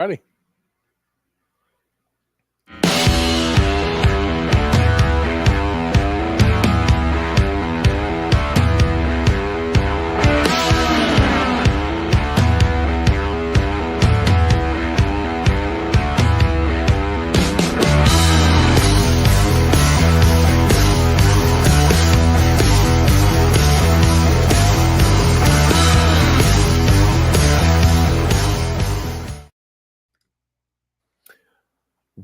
Ready.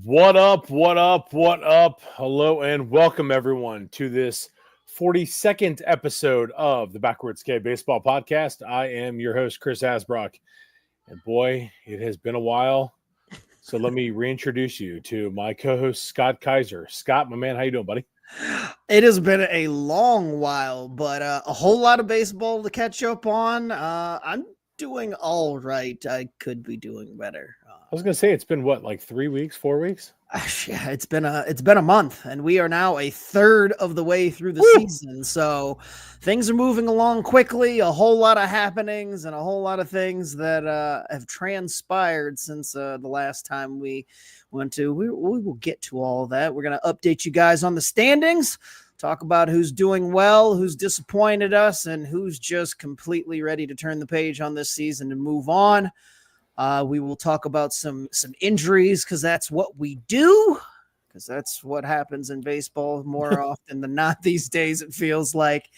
What up? What up? What up? Hello and welcome everyone to this 42nd episode of the Backwards K Baseball Podcast. I am your host, Chris Asbrock. And boy, it has been a while. So let me reintroduce you to my co-host, Scott Kaiser. Scott, my man, how you doing, buddy? It has been a long while, but a whole lot of baseball to catch up on. I'm doing all right. I could be doing better. I was going to say, it's been what, like 3 weeks, 4 weeks? Yeah, it's been a month, and we are now a third of the way through the season. So things are moving along quickly. A whole lot of happenings and a whole lot of things that have transpired since the last time we went to. We will get to all of that. We're going to update you guys on the standings, talk about who's doing well, who's disappointed us, and who's just completely ready to turn the page on this season and move on. We will talk about some injuries because that's what we do, because that's what happens in baseball more often than not these days, it feels like.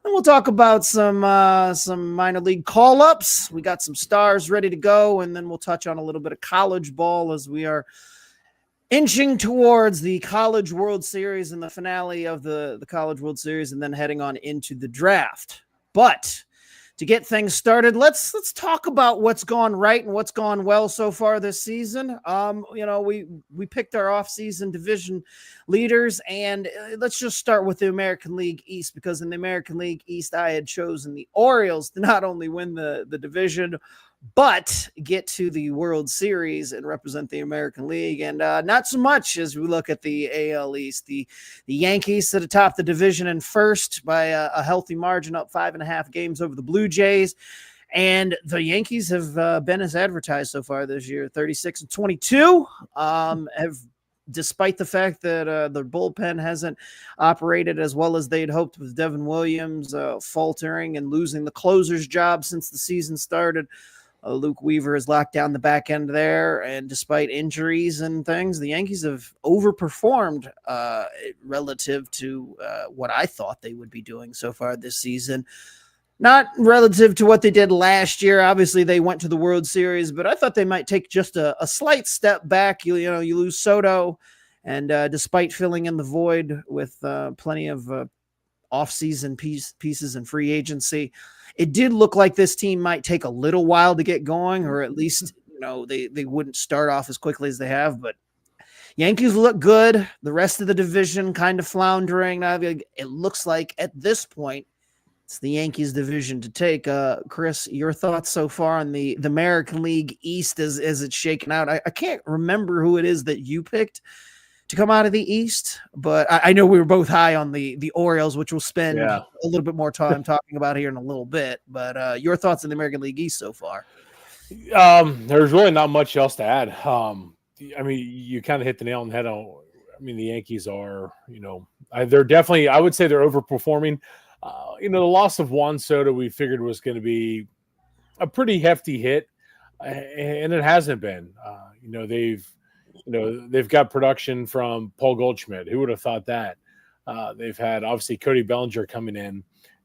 And we'll talk about some minor league call-ups. We got some stars ready to go, and then we'll touch on a little bit of college ball as we are inching towards the College World Series and the finale of the College World Series, and then heading on into the draft. But to get things started, let's talk about what's gone right and what's gone well so far this season. We picked our off-season division leaders, and let's just start with the American League East, because in the American League East, I had chosen the Orioles to not only win the division, but get to the World Series and represent the American League. And not so much as we look at the AL East. The Yankees sit atop the division in first by a healthy margin, up 5.5 games over the Blue Jays. And the Yankees have been as advertised so far this year, 36-22. Have, despite the fact that their bullpen hasn't operated as well as they'd hoped, with Devin Williams faltering and losing the closer's job since the season started. Luke Weaver has locked down the back end there, and despite injuries and things, the Yankees have overperformed relative to what I thought they would be doing so far this season. Not relative to what they did last year. Obviously, they went to the World Series, but I thought they might take just a slight step back. You lose Soto, and despite filling in the void with plenty of off-season pieces and free agency, it did look like this team might take a little while to get going, or at least, they wouldn't start off as quickly as they have. But Yankees look good. The rest of the division kind of floundering. It looks like at this point, it's the Yankees division to take. Chris, your thoughts so far on the American League East as it's shaken out? I can't remember who it is that you picked to come out of the East, but I know we were both high on the Orioles, which we'll spend a little bit more time talking about here in a little bit. But your thoughts on the American League East so far? There's really not much else to add. You kind of hit the nail on the head. The Yankees are, they're definitely, I would say they're overperforming. The loss of Juan Soto we figured was going to be a pretty hefty hit, and it hasn't been. They've got production from Paul Goldschmidt. Who would have thought that? They've had, obviously, Cody Bellinger coming in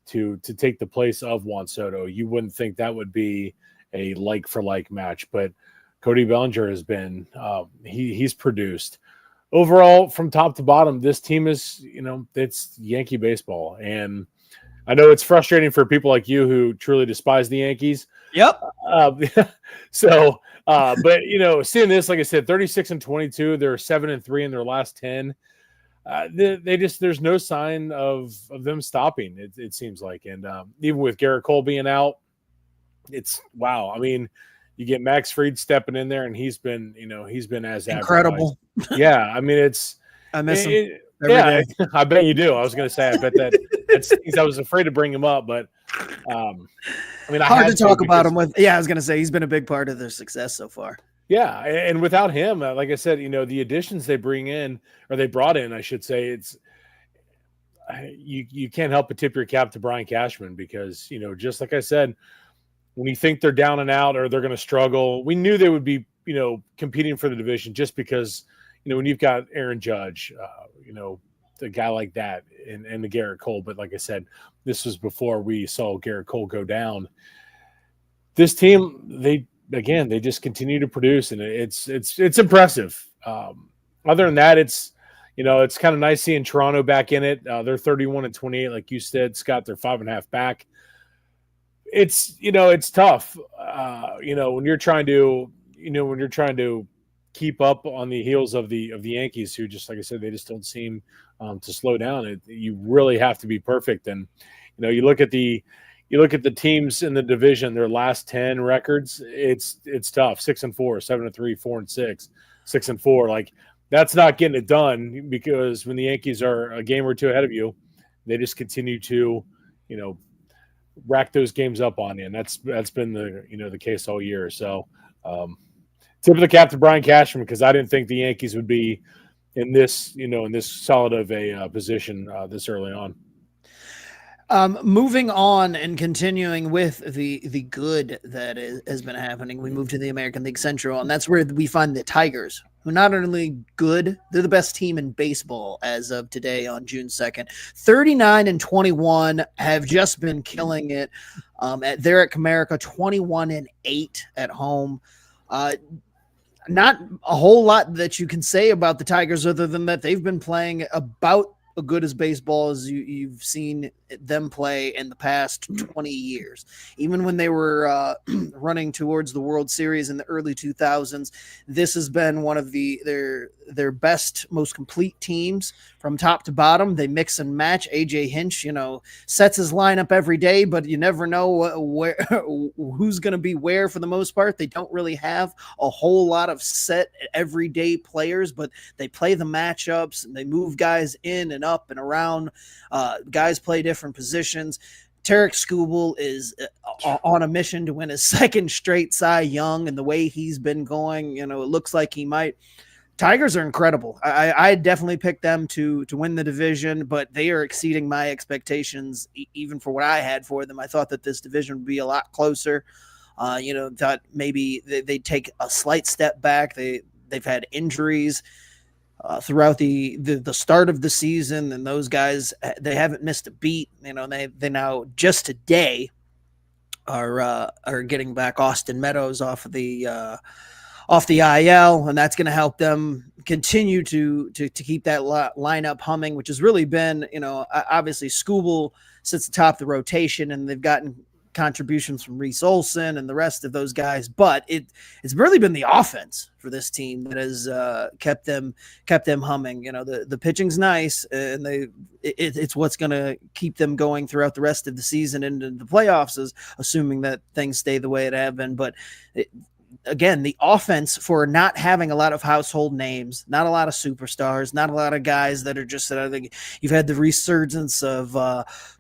to take the place of Juan Soto. You wouldn't think that would be a like-for-like match, but Cody Bellinger has been he's produced. Overall, from top to bottom, this team is, it's Yankee baseball. And I know it's frustrating for people like you who truly despise the Yankees. Yep. But seeing this, like I said, 36-22, they're 7-3 in their last 10. There's no sign of them stopping. It seems like, and even with Garrett Cole being out, it's wow. You get Max Fried stepping in there, and he's been as incredible. Yeah, I miss him. Yeah, I bet you do. I was going to say, I bet that's I was afraid to bring him up, but hard to talk about him with. Yeah, I was going to say he's been a big part of their success so far. Yeah, and without him, like I said, the additions they bring in, or they brought in, I should say, you can't help but tip your cap to Brian Cashman because just like I said, when you think they're down and out or they're going to struggle, we knew they would be competing for the division just because when you've got Aaron Judge, a guy like that, and the Garrett Cole. But like I said, this was before we saw Garrett Cole go down. This team, they just continue to produce, and it's impressive. Other than that, it's kind of nice seeing Toronto back in it. They're 31-28, like you said, Scott. They're 5.5 back. It's tough. When you're trying to keep up on the heels of the Yankees, who, just like I said, they just don't seem to slow down. You really have to be perfect, and you look at the teams in the division, their last 10 records. It's tough. 6-4, 7-3, 4-6, 6-4. Like, that's not getting it done, because when the Yankees are a game or two ahead of you, they just continue to rack those games up on you, and that's been the case all year. So tip of the cap to Brian Cashman, because I didn't think the Yankees would be in this solid of a position this early on. Moving on and continuing with the good that has been happening, we move to the American League Central, and that's where we find the Tigers, who not only good, they're the best team in baseball as of today on June 2nd. 39-21, have just been killing it. They're at Comerica, 21-8 at home. Not a whole lot that you can say about the Tigers other than that they've been playing about as good as baseball as you've seen them play in the past 20 years. Even when they were running towards the World Series in the early 2000s, this has been one of their best, most complete teams from top to bottom. They mix and match. AJ Hinch, sets his lineup every day, but you never know who's going to be where for the most part. They don't really have a whole lot of set everyday players, but they play the matchups and they move guys in and up and around. Guys play different positions. Tarek Skubal is on a mission to win his second straight Cy Young, and the way he's been going, it looks like he might. Tigers are incredible. I definitely picked them to win the division, but they are exceeding my expectations even for what I had for them. I thought that this division would be a lot closer. Thought maybe they'd take a slight step back. They've had injuries throughout the start of the season, and those guys, they haven't missed a beat. They now just today are getting back Austin Meadows off the IL, and that's going to help them continue to keep that lineup humming, which has really been, obviously Skubal sits atop the rotation, and they've gotten contributions from Reese Olson and the rest of those guys, but it's really been the offense for this team that has kept them humming. The pitching's nice, and it's what's going to keep them going throughout the rest of the season into the playoffs, is assuming that things stay the way it have been. But again, the offense, for not having a lot of household names, not a lot of superstars, not a lot of guys that are just, I think you've had the resurgence of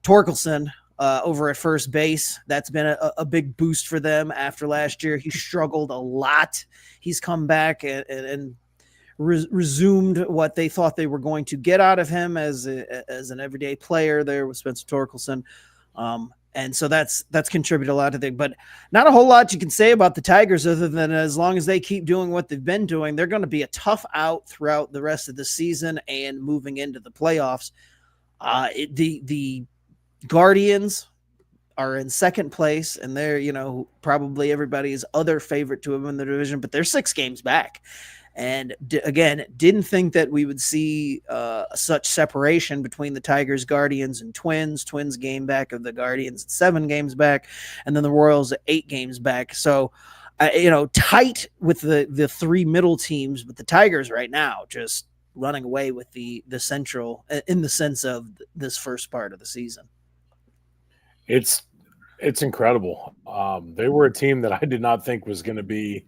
Torkelson over at first base. That's been a big boost for them after last year. He struggled a lot. He's come back and resumed what they thought they were going to get out of him as an everyday player there with Spencer Torkelson. And so that's contributed a lot to things, but not a whole lot you can say about the Tigers other than as long as they keep doing what they've been doing, they're going to be a tough out throughout the rest of the season and moving into the playoffs. The Guardians are in second place, and they're, probably everybody's other favorite to win the division, but they're 6 games back. And again, didn't think that we would see such separation between the Tigers, Guardians, and Twins. Twins game back of the Guardians at 7 games back, and then the Royals at 8 games back. So, tight with the 3 middle teams, but the Tigers right now just running away with the Central in the sense of this first part of the season. It's incredible. They were a team that I did not think was going to be,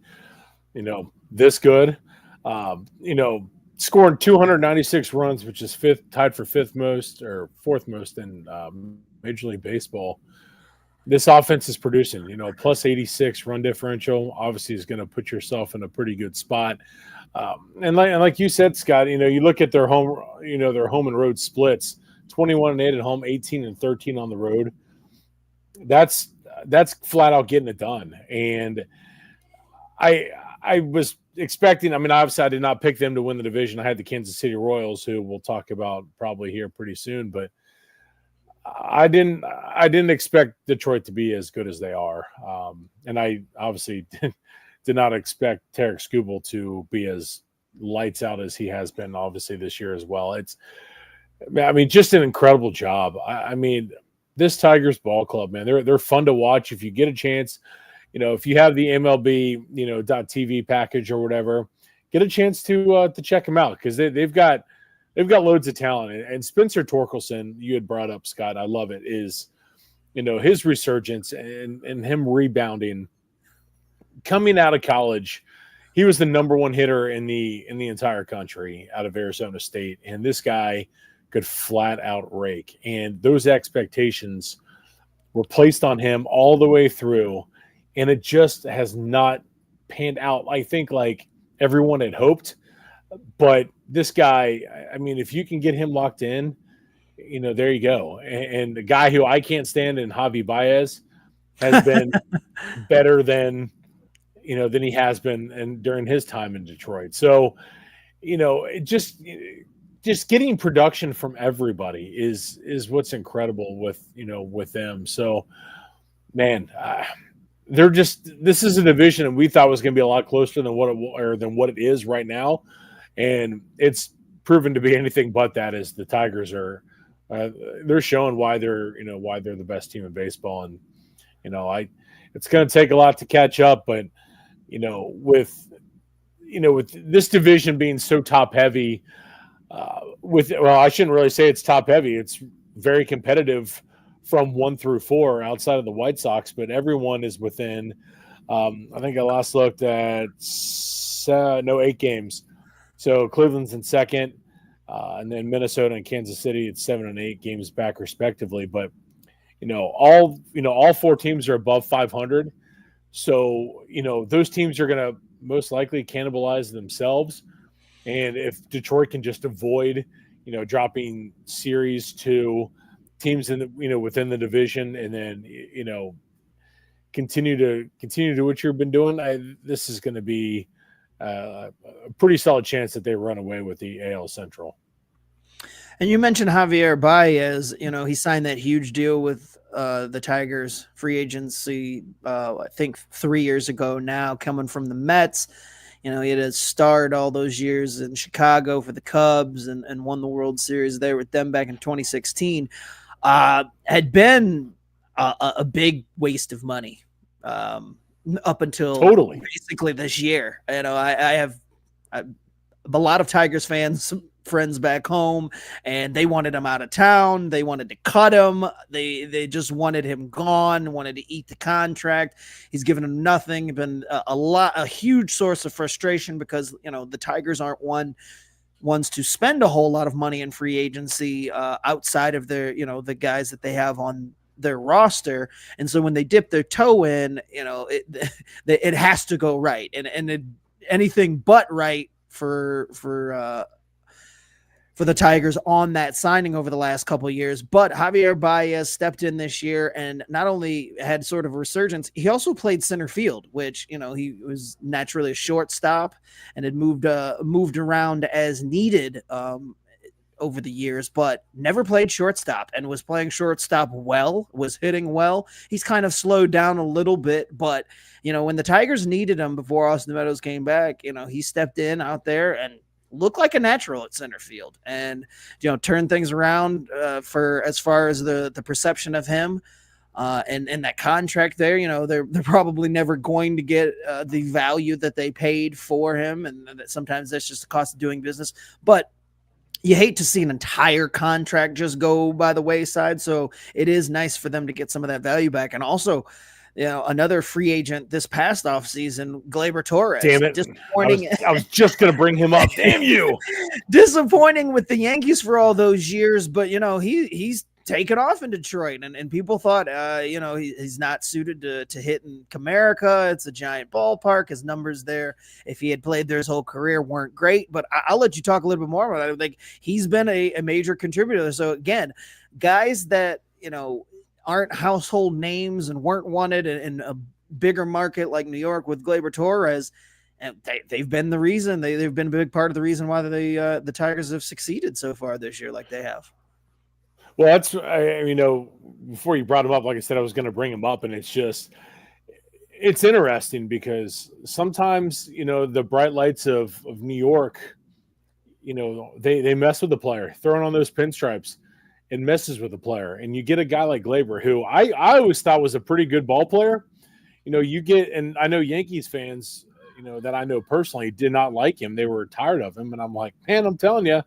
this good. Scoring 296 runs, which is tied for 5th most or 4th most in Major League Baseball. this offense is producing. Plus 86 run differential obviously is going to put yourself in a pretty good spot. And like you said, Scott, you look at their home and road splits: 21-8 at home, 18-13 on the road. That's flat out getting it done. And I was expecting. I mean, obviously, I did not pick them to win the division. I had the Kansas City Royals, who we'll talk about probably here pretty soon. But I didn't expect Detroit to be as good as they are, and I obviously did not expect Tarek Skubal to be as lights out as he has been, obviously, this year as well. Just an incredible job. I mean, this Tigers ball club, man, they're fun to watch. If you get a chance, if you have the MLB, .TV package or whatever, get a chance to check them out, because they've got loads of talent. And Spencer Torkelson, you had brought up, Scott, I love it, is, his resurgence and him rebounding. Coming out of college, he was the number one hitter in the entire country out of Arizona State. And this guy could flat out rake. And those expectations were placed on him all the way through. And it just has not panned out, I think, like everyone had hoped. But this guy, I mean, if you can get him locked in, there you go. And the guy who I can't stand in Javi Baez has been better than he has been and during his time in Detroit. So, just getting production from everybody is what's incredible with them. So, man, this is a division that we thought was going to be a lot closer than what it is right now. And it's proven to be anything but that, as the Tigers are, they're showing why they're the best team in baseball. And, it's going to take a lot to catch up, but, with this division being so top heavy, I shouldn't really say it's top heavy. It's very competitive from 1 through 4 outside of the White Sox, but everyone is within, I think I last looked at 8 games. So Cleveland's in second, and then Minnesota and Kansas City at 7 and 8 games back respectively. But all 4 teams are above 500. So those teams are going to most likely cannibalize themselves. And if Detroit can just avoid dropping series to teams in the within the division, and then continue to do what you've been doing, this is going to be a pretty solid chance that they run away with the AL Central. And you mentioned Javier Baez. He signed that huge deal with the Tigers free agency, I think 3 years ago now, coming from the Mets. He had starred all those years in Chicago for the Cubs and won the World Series there with them back in 2016. Had been a big waste of money up until basically this year. I have a lot of Tigers fans, some friends back home, and they wanted him out of town. They wanted to cut him. They just wanted him gone, wanted to eat the contract. He's given them nothing. Been a huge source of frustration, because the Tigers aren't ones to spend a whole lot of money in free agency outside of their the guys that they have on their roster. And so when they dip their toe in, it has to go right, and anything but right for the Tigers on that signing over the last couple of years. But Javier Baez stepped in this year and not only had sort of a resurgence, he also played center field, which, he was naturally a shortstop and had moved around as needed over the years, but never played shortstop, and was playing shortstop well, was hitting well. He's kind of slowed down a little bit, but, when the Tigers needed him before Austin Meadows came back, he stepped in out there and looked like a natural at center field, and turned things around for as far as the perception of him and that contract there. They're probably never going to get the value that they paid for him, and that sometimes that's just the cost of doing business. But you hate to see an entire contract just go by the wayside, so it is nice for them to get some of that value back. And also, another free agent this past offseason, Gleyber Torres. Damn it. Disappointing. I was just going to bring him up. Damn you. Disappointing with the Yankees for all those years, but, he's taken off in Detroit, and people thought, he's not suited to hit in Comerica. It's a giant ballpark. His numbers there, if he had played there his whole career, weren't great. But I'll let you talk a little bit more about it. Like, he's been a major contributor. So again, guys that aren't household names and weren't wanted in a bigger market like New York with Gleyber Torres, and they've been the reason. They've been a big part of the reason why the Tigers have succeeded so far this year, like they have. Well, that's, before you brought him up, like I said, I was going to bring him up, and it's interesting because sometimes, the bright lights of New York, they mess with the player, throwing on those pinstripes, it messes with the player. And you get a guy like Gleyber, who I always thought was a pretty good ball player. And I know Yankees fans, that I know personally did not like him. They were tired of him. And I'm like, man, I'm telling you.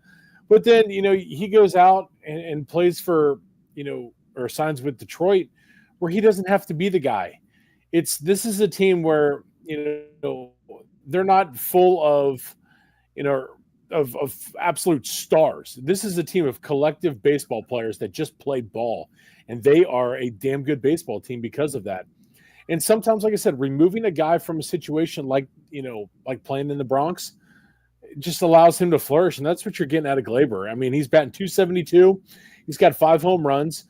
But then, he goes out and plays for, or signs with Detroit, where he doesn't have to be the guy. This is a team where, they're not full of, of absolute stars. This is a team of collective baseball players that just play ball, and they are a damn good baseball team because of that. And sometimes, like I said, removing a guy from a situation like playing in the Bronx just allows him to flourish, and that's what you're getting out of Gleyber. I mean, he's batting .272. He's got 5 home runs,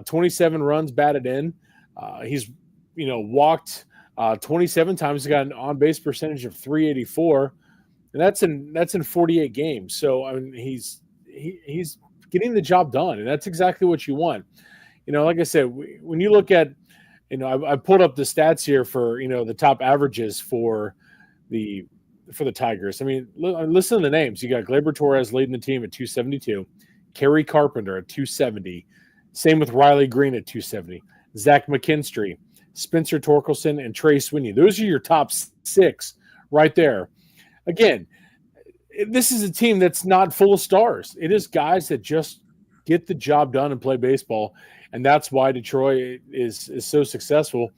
27 runs batted in. He's walked 27 times. He's got an on-base percentage of .384, and that's in 48 games. So I mean, he's getting the job done, and that's exactly what you want. Like I said, when you look at, I pulled up the stats here for the top averages for the Tigers. I mean, listen to the names. You got Gleyber Torres leading the team at .272, Kerry Carpenter at .270, same with Riley Green at .270, Zach McKinstry, Spencer Torkelson, and Trey Sweeney. Those are your top 6 right there. Again, this is a team that's not full of stars. It is guys that just get the job done and play baseball, and that's why Detroit is so successful,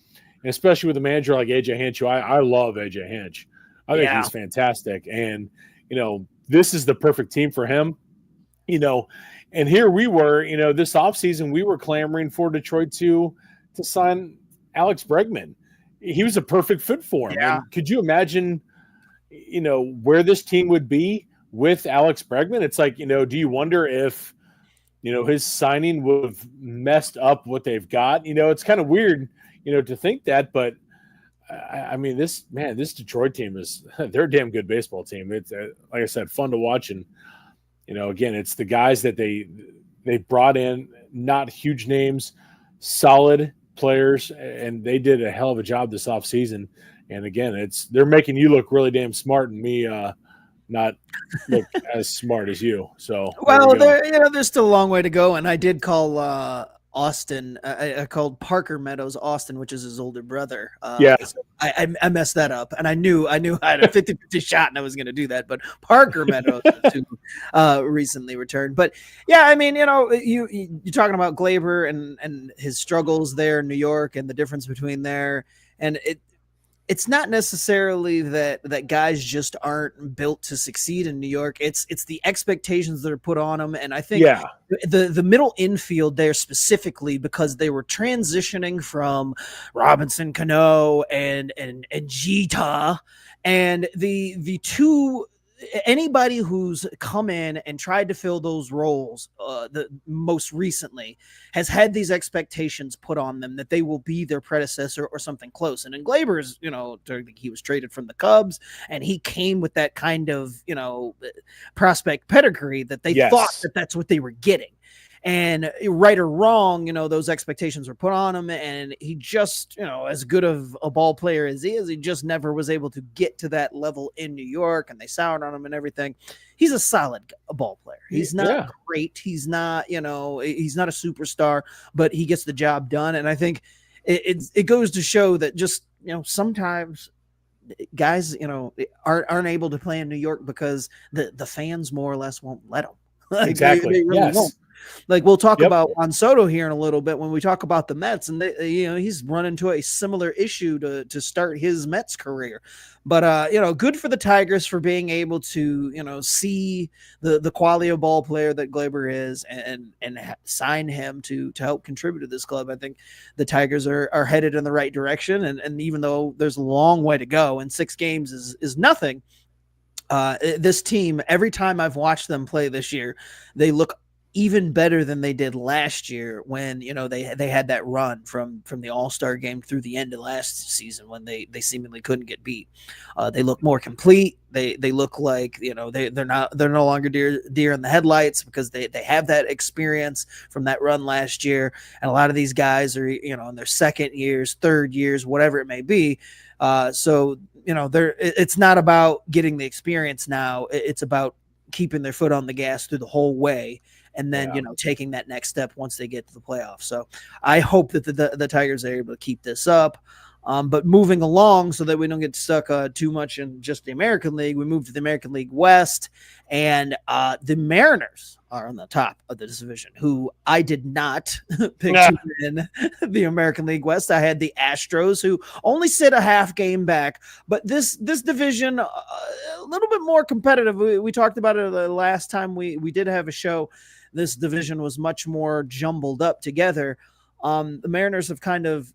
and especially with a manager like A.J. Hinch. I love A.J. Hinch. I think he's fantastic. And, this is the perfect team for him, and here we were, this offseason, we were clamoring for Detroit to sign Alex Bregman. He was a perfect fit for him. Yeah. And could you imagine, where this team would be with Alex Bregman? It's like, do you wonder if, his signing would have messed up what they've got? It's kind of weird, to think that, but I mean, this Detroit team they're a damn good baseball team. It's like I said, fun to watch. And, again, it's the guys that they brought in, not huge names, solid players, and they did a hell of a job this offseason. And again, they're making you look really damn smart, and me not look as smart as you. So, well, there's still a long way to go. And I did call Austin. I called Parker Meadows Austin, which is his older brother. So I messed that up, and I knew I had a 50-50 shot, and I was going to do that. But Parker Meadows recently returned. But yeah, I mean, you're talking about Gleyber and his struggles there in New York, and the difference between there and it's not necessarily that guys just aren't built to succeed in New York. It's the expectations that are put on them. And I think the middle infield there specifically, because they were transitioning from Robinson Cano and Jeter, and the two, anybody who's come in and tried to fill those roles the most recently has had these expectations put on them that they will be their predecessor or something close. And in Gleyber's, he was traded from the Cubs, and he came with that kind of, prospect pedigree that they thought that that's what they were getting. And right or wrong, those expectations were put on him, and he just, as good of a ball player as he is, he just never was able to get to that level in New York, and they soured on him and everything. He's a solid ball player. He's not great. He's not, he's not a superstar, but he gets the job done. And I think it goes to show that just, sometimes guys, aren't able to play in New York because the fans more or less won't let them. Like Exactly. they really won't. Yes. Like we'll talk Yep. about Juan Soto here in a little bit when we talk about the Mets, and he's run into a similar issue to start his Mets career. But good for the Tigers for being able to see the quality of ball player that Glaber is and sign him to help contribute to this club. I think the Tigers are headed in the right direction, and even though there's a long way to go, and 6 games is nothing. This team, every time I've watched them play this year, they look even better than they did last year when they had that run from the All-Star game through the end of last season when they seemingly couldn't get beat. They look more complete. They look like they're no longer deer in the headlights because they have that experience from that run last year, and a lot of these guys are in their second years, third years, whatever it may be. So it's not about getting the experience now. It's about keeping their foot on the gas through the whole way, and then taking that next step once they get to the playoffs. So I hope that the Tigers are able to keep this up. But moving along so that we don't get stuck too much in just the American League, we move to the American League West, and the Mariners are on the top of the division, who I did not pick to win the American League West. I had the Astros, who only sit a half game back, but this division a little bit more competitive. We talked about it the last time we did have a show. This division was much more jumbled up together. The Mariners have kind of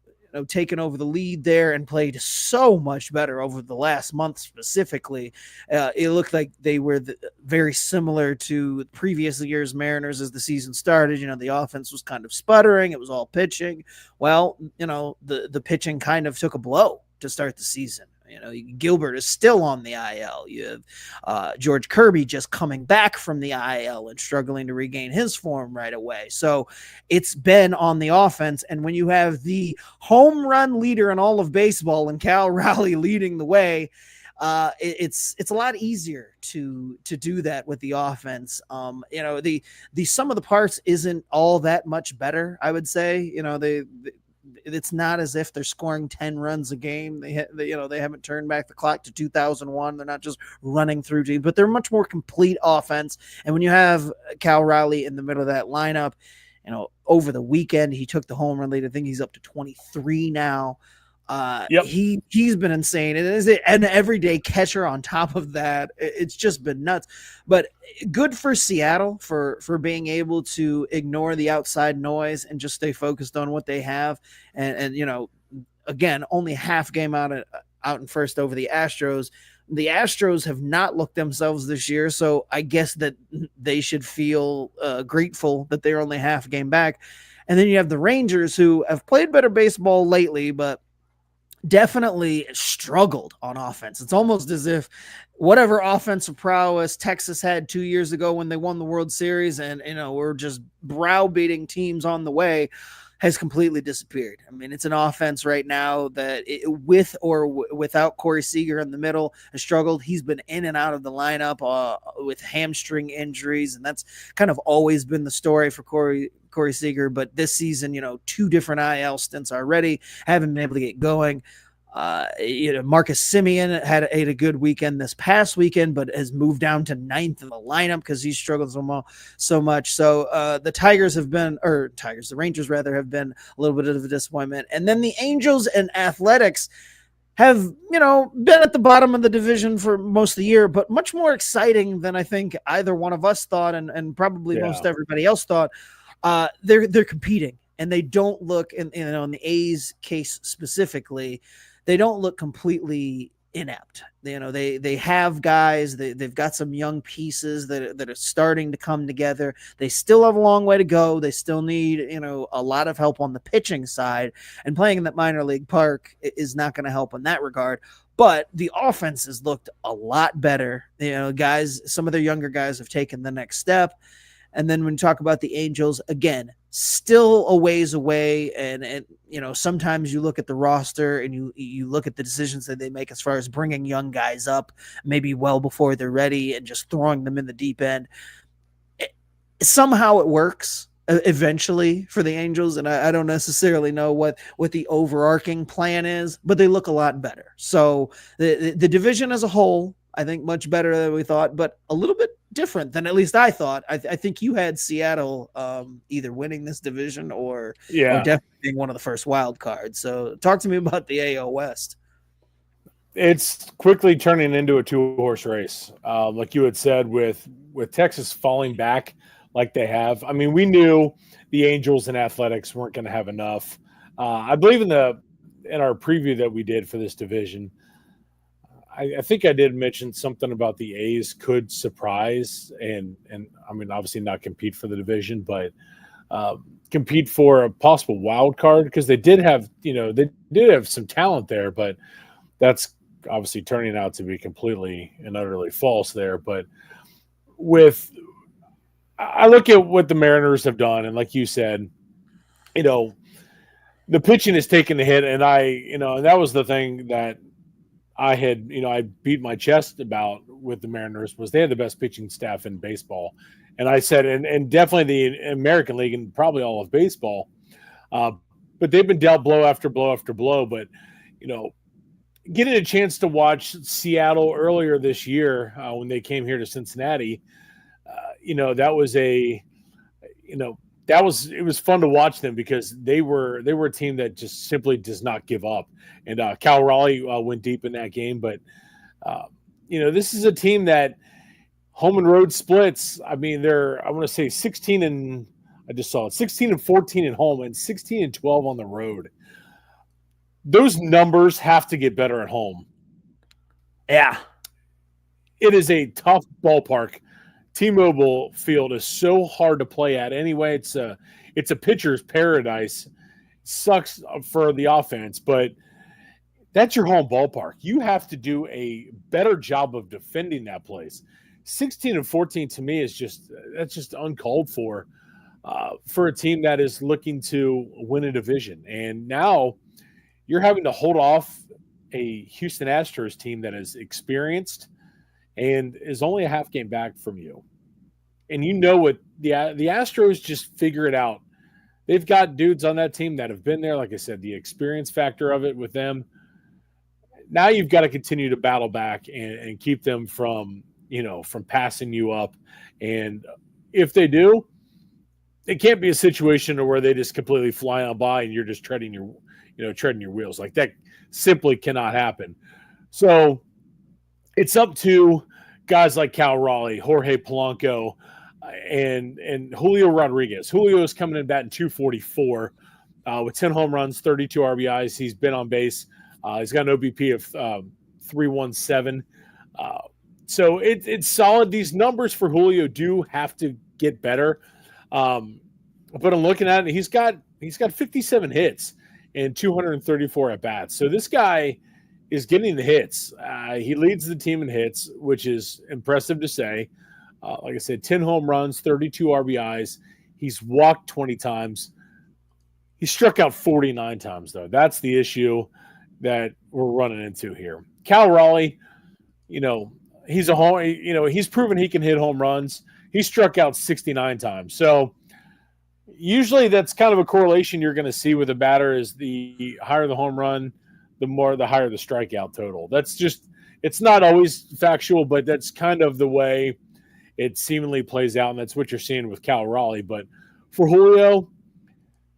taken over the lead there and played so much better over the last month specifically. It looked like they were very similar to previous year's Mariners as the season started. The offense was kind of sputtering. It was all pitching. Well, the pitching kind of took a blow to start the season. Gilbert is still on the IL. You have George Kirby just coming back from the IL and struggling to regain his form right away. So it's been on the offense. And when you have the home run leader in all of baseball and Cal Raleigh leading the way, it's a lot easier to do that with the offense. The sum of the parts isn't all that much better, I would say. It's not as if they're scoring 10 runs a game. They haven't turned back the clock to 2001. They're not just running through teams, but they're much more complete offense. And when you have Cal Raleigh in the middle of that lineup, over the weekend, he took the home run lead. I think he's up to 23 now. Yep. He's been insane. It is an everyday catcher on top of that. It's just been nuts. But good for Seattle for being able to ignore the outside noise and just stay focused on what they have. And again, only half game out in first over the Astros. The Astros have not looked themselves this year, so I guess that they should feel grateful that they're only half game back. And then you have the Rangers, who have played better baseball lately, but definitely struggled on offense. It's almost as if whatever offensive prowess Texas had 2 years ago when they won the World Series and we're just browbeating teams on the way has completely disappeared. I mean, it's an offense right now that with or without Corey Seager in the middle has struggled. He's been in and out of the lineup with hamstring injuries, and that's kind of always been the story for Corey Seager. But this season, 2 different IL stints already, haven't been able to get going. Marcus Semien had a good weekend this past weekend, but has moved down to 9th in the lineup because he struggled so much. So the Rangers rather have been a little bit of a disappointment. And then the Angels and Athletics have, been at the bottom of the division for most of the year, but much more exciting than I think either one of us thought and probably most everybody else thought. They're competing, and they don't look in the A's case specifically, they don't look completely inept. They have guys, they've got some young pieces that are starting to come together. They still have a long way to go. They still need, a lot of help on the pitching side, and playing in that minor league park is not going to help in that regard. But the offense has looked a lot better. Some of their younger guys have taken the next step. And then when you talk about the Angels, again, still a ways away. And sometimes you look at the roster and you look at the decisions that they make as far as bringing young guys up, maybe well before they're ready and just throwing them in the deep end. Somehow it works eventually for the Angels. And I don't necessarily know what the overarching plan is, but they look a lot better. So the division as a whole I think much better than we thought, but a little bit different than at least I thought. I think you had Seattle either winning this division or definitely being one of the first wild cards. So talk to me about the AL West. It's quickly turning into a 2-horse race, like you had said, with Texas falling back like they have. I mean, we knew the Angels and Athletics weren't going to have enough. I believe in our preview that we did for this division, I think I did mention something about the A's could surprise and I mean, obviously not compete for the division, but compete for a possible wild card, because they did have some talent there, but that's obviously turning out to be completely and utterly false there. But I look at what the Mariners have done, and like you said, the pitching has taken a hit, and and that was the thing that I had, I beat my chest about with the Mariners, was they had the best pitching staff in baseball. And I said, and definitely the American League and probably all of baseball. But they've been dealt blow after blow after blow. But, getting a chance to watch Seattle earlier this year when they came here to Cincinnati, it was fun to watch them, because they were a team that just simply does not give up. And Cal Raleigh went deep in that game. But, this is a team that home and road splits. I mean, I want to say 16 and 14 at home and 16 and 12 on the road. Those numbers have to get better at home. Yeah. It is a tough ballpark. T-Mobile Field is so hard to play at anyway. It's a pitcher's paradise. It sucks for the offense, but that's your home ballpark. You have to do a better job of defending that place. 16 and 14 to me is just uncalled for a team that is looking to win a division. And now you're having to hold off a Houston Astros team that is experienced and is only a half game back from you. And what the Astros just figure it out. They've got dudes on that team that have been there. Like I said, the experience factor of it with them. Now you've got to continue to battle back and keep them from passing you up. And if they do, it can't be a situation where they just completely fly on by and you're just treading your wheels. Like, that simply cannot happen. So it's up to guys like Cal Raleigh, Jorge Polanco, and Julio Rodriguez. Julio is coming in batting .244 with 10 home runs, 32 RBIs. He's been on base. He's got an OBP of 317. So it's solid. These numbers for Julio do have to get better. But I'm looking at it, he's got 57 hits and 234 at bats. So this guy is getting the hits. He leads the team in hits, which is impressive to say. Like I said, 10 home runs, 32 RBIs. He's walked 20 times. He struck out 49 times, though. That's the issue that we're running into here. Cal Raleigh, he's he's proven he can hit home runs. He struck out 69 times. So usually that's kind of a correlation you're going to see with a batter, is the higher the home run, the higher the strikeout total. That's just, it's not always factual, but that's kind of the way it seemingly plays out. And that's what you're seeing with Cal Raleigh. But for Julio,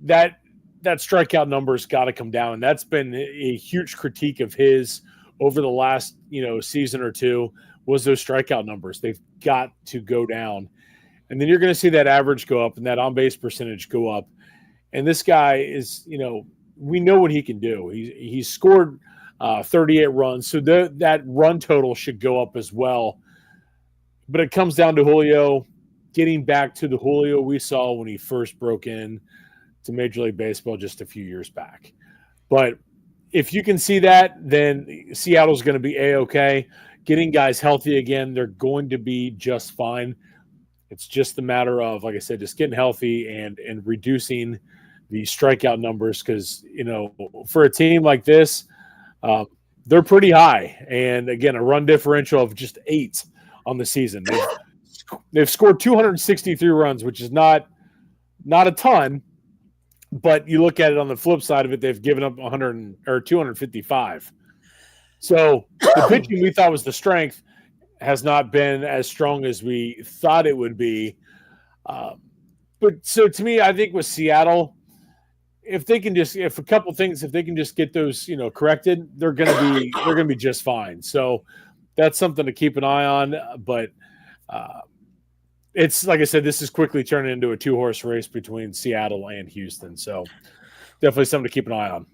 that strikeout number's got to come down. And that's been a huge critique of his over the last, season or two, was those strikeout numbers. They've got to go down. And then you're going to see that average go up and that on-base percentage go up. And this guy is, we know what he can do. He's scored 38 runs, so that run total should go up as well. But it comes down to Julio getting back to the Julio we saw when he first broke in to Major League Baseball just a few years back. But if you can see that, then Seattle's going to be A-okay. Getting guys healthy again, they're going to be just fine. It's just a matter of, like I said, just getting healthy and reducing the strikeout numbers, because, for a team like this, they're pretty high. And, again, a run differential of just 8 on the season. They've scored 263 runs, which is not a ton, but you look at it on the flip side of it, they've given up 255. So the pitching we thought was the strength has not been as strong as we thought it would be. But so to me, I think with Seattle, if they can just if they can just get those corrected, they're gonna be just fine. So that's something to keep an eye on. But it's like I said, this is quickly turning into a 2-horse race between Seattle and Houston. So definitely something to keep an eye on.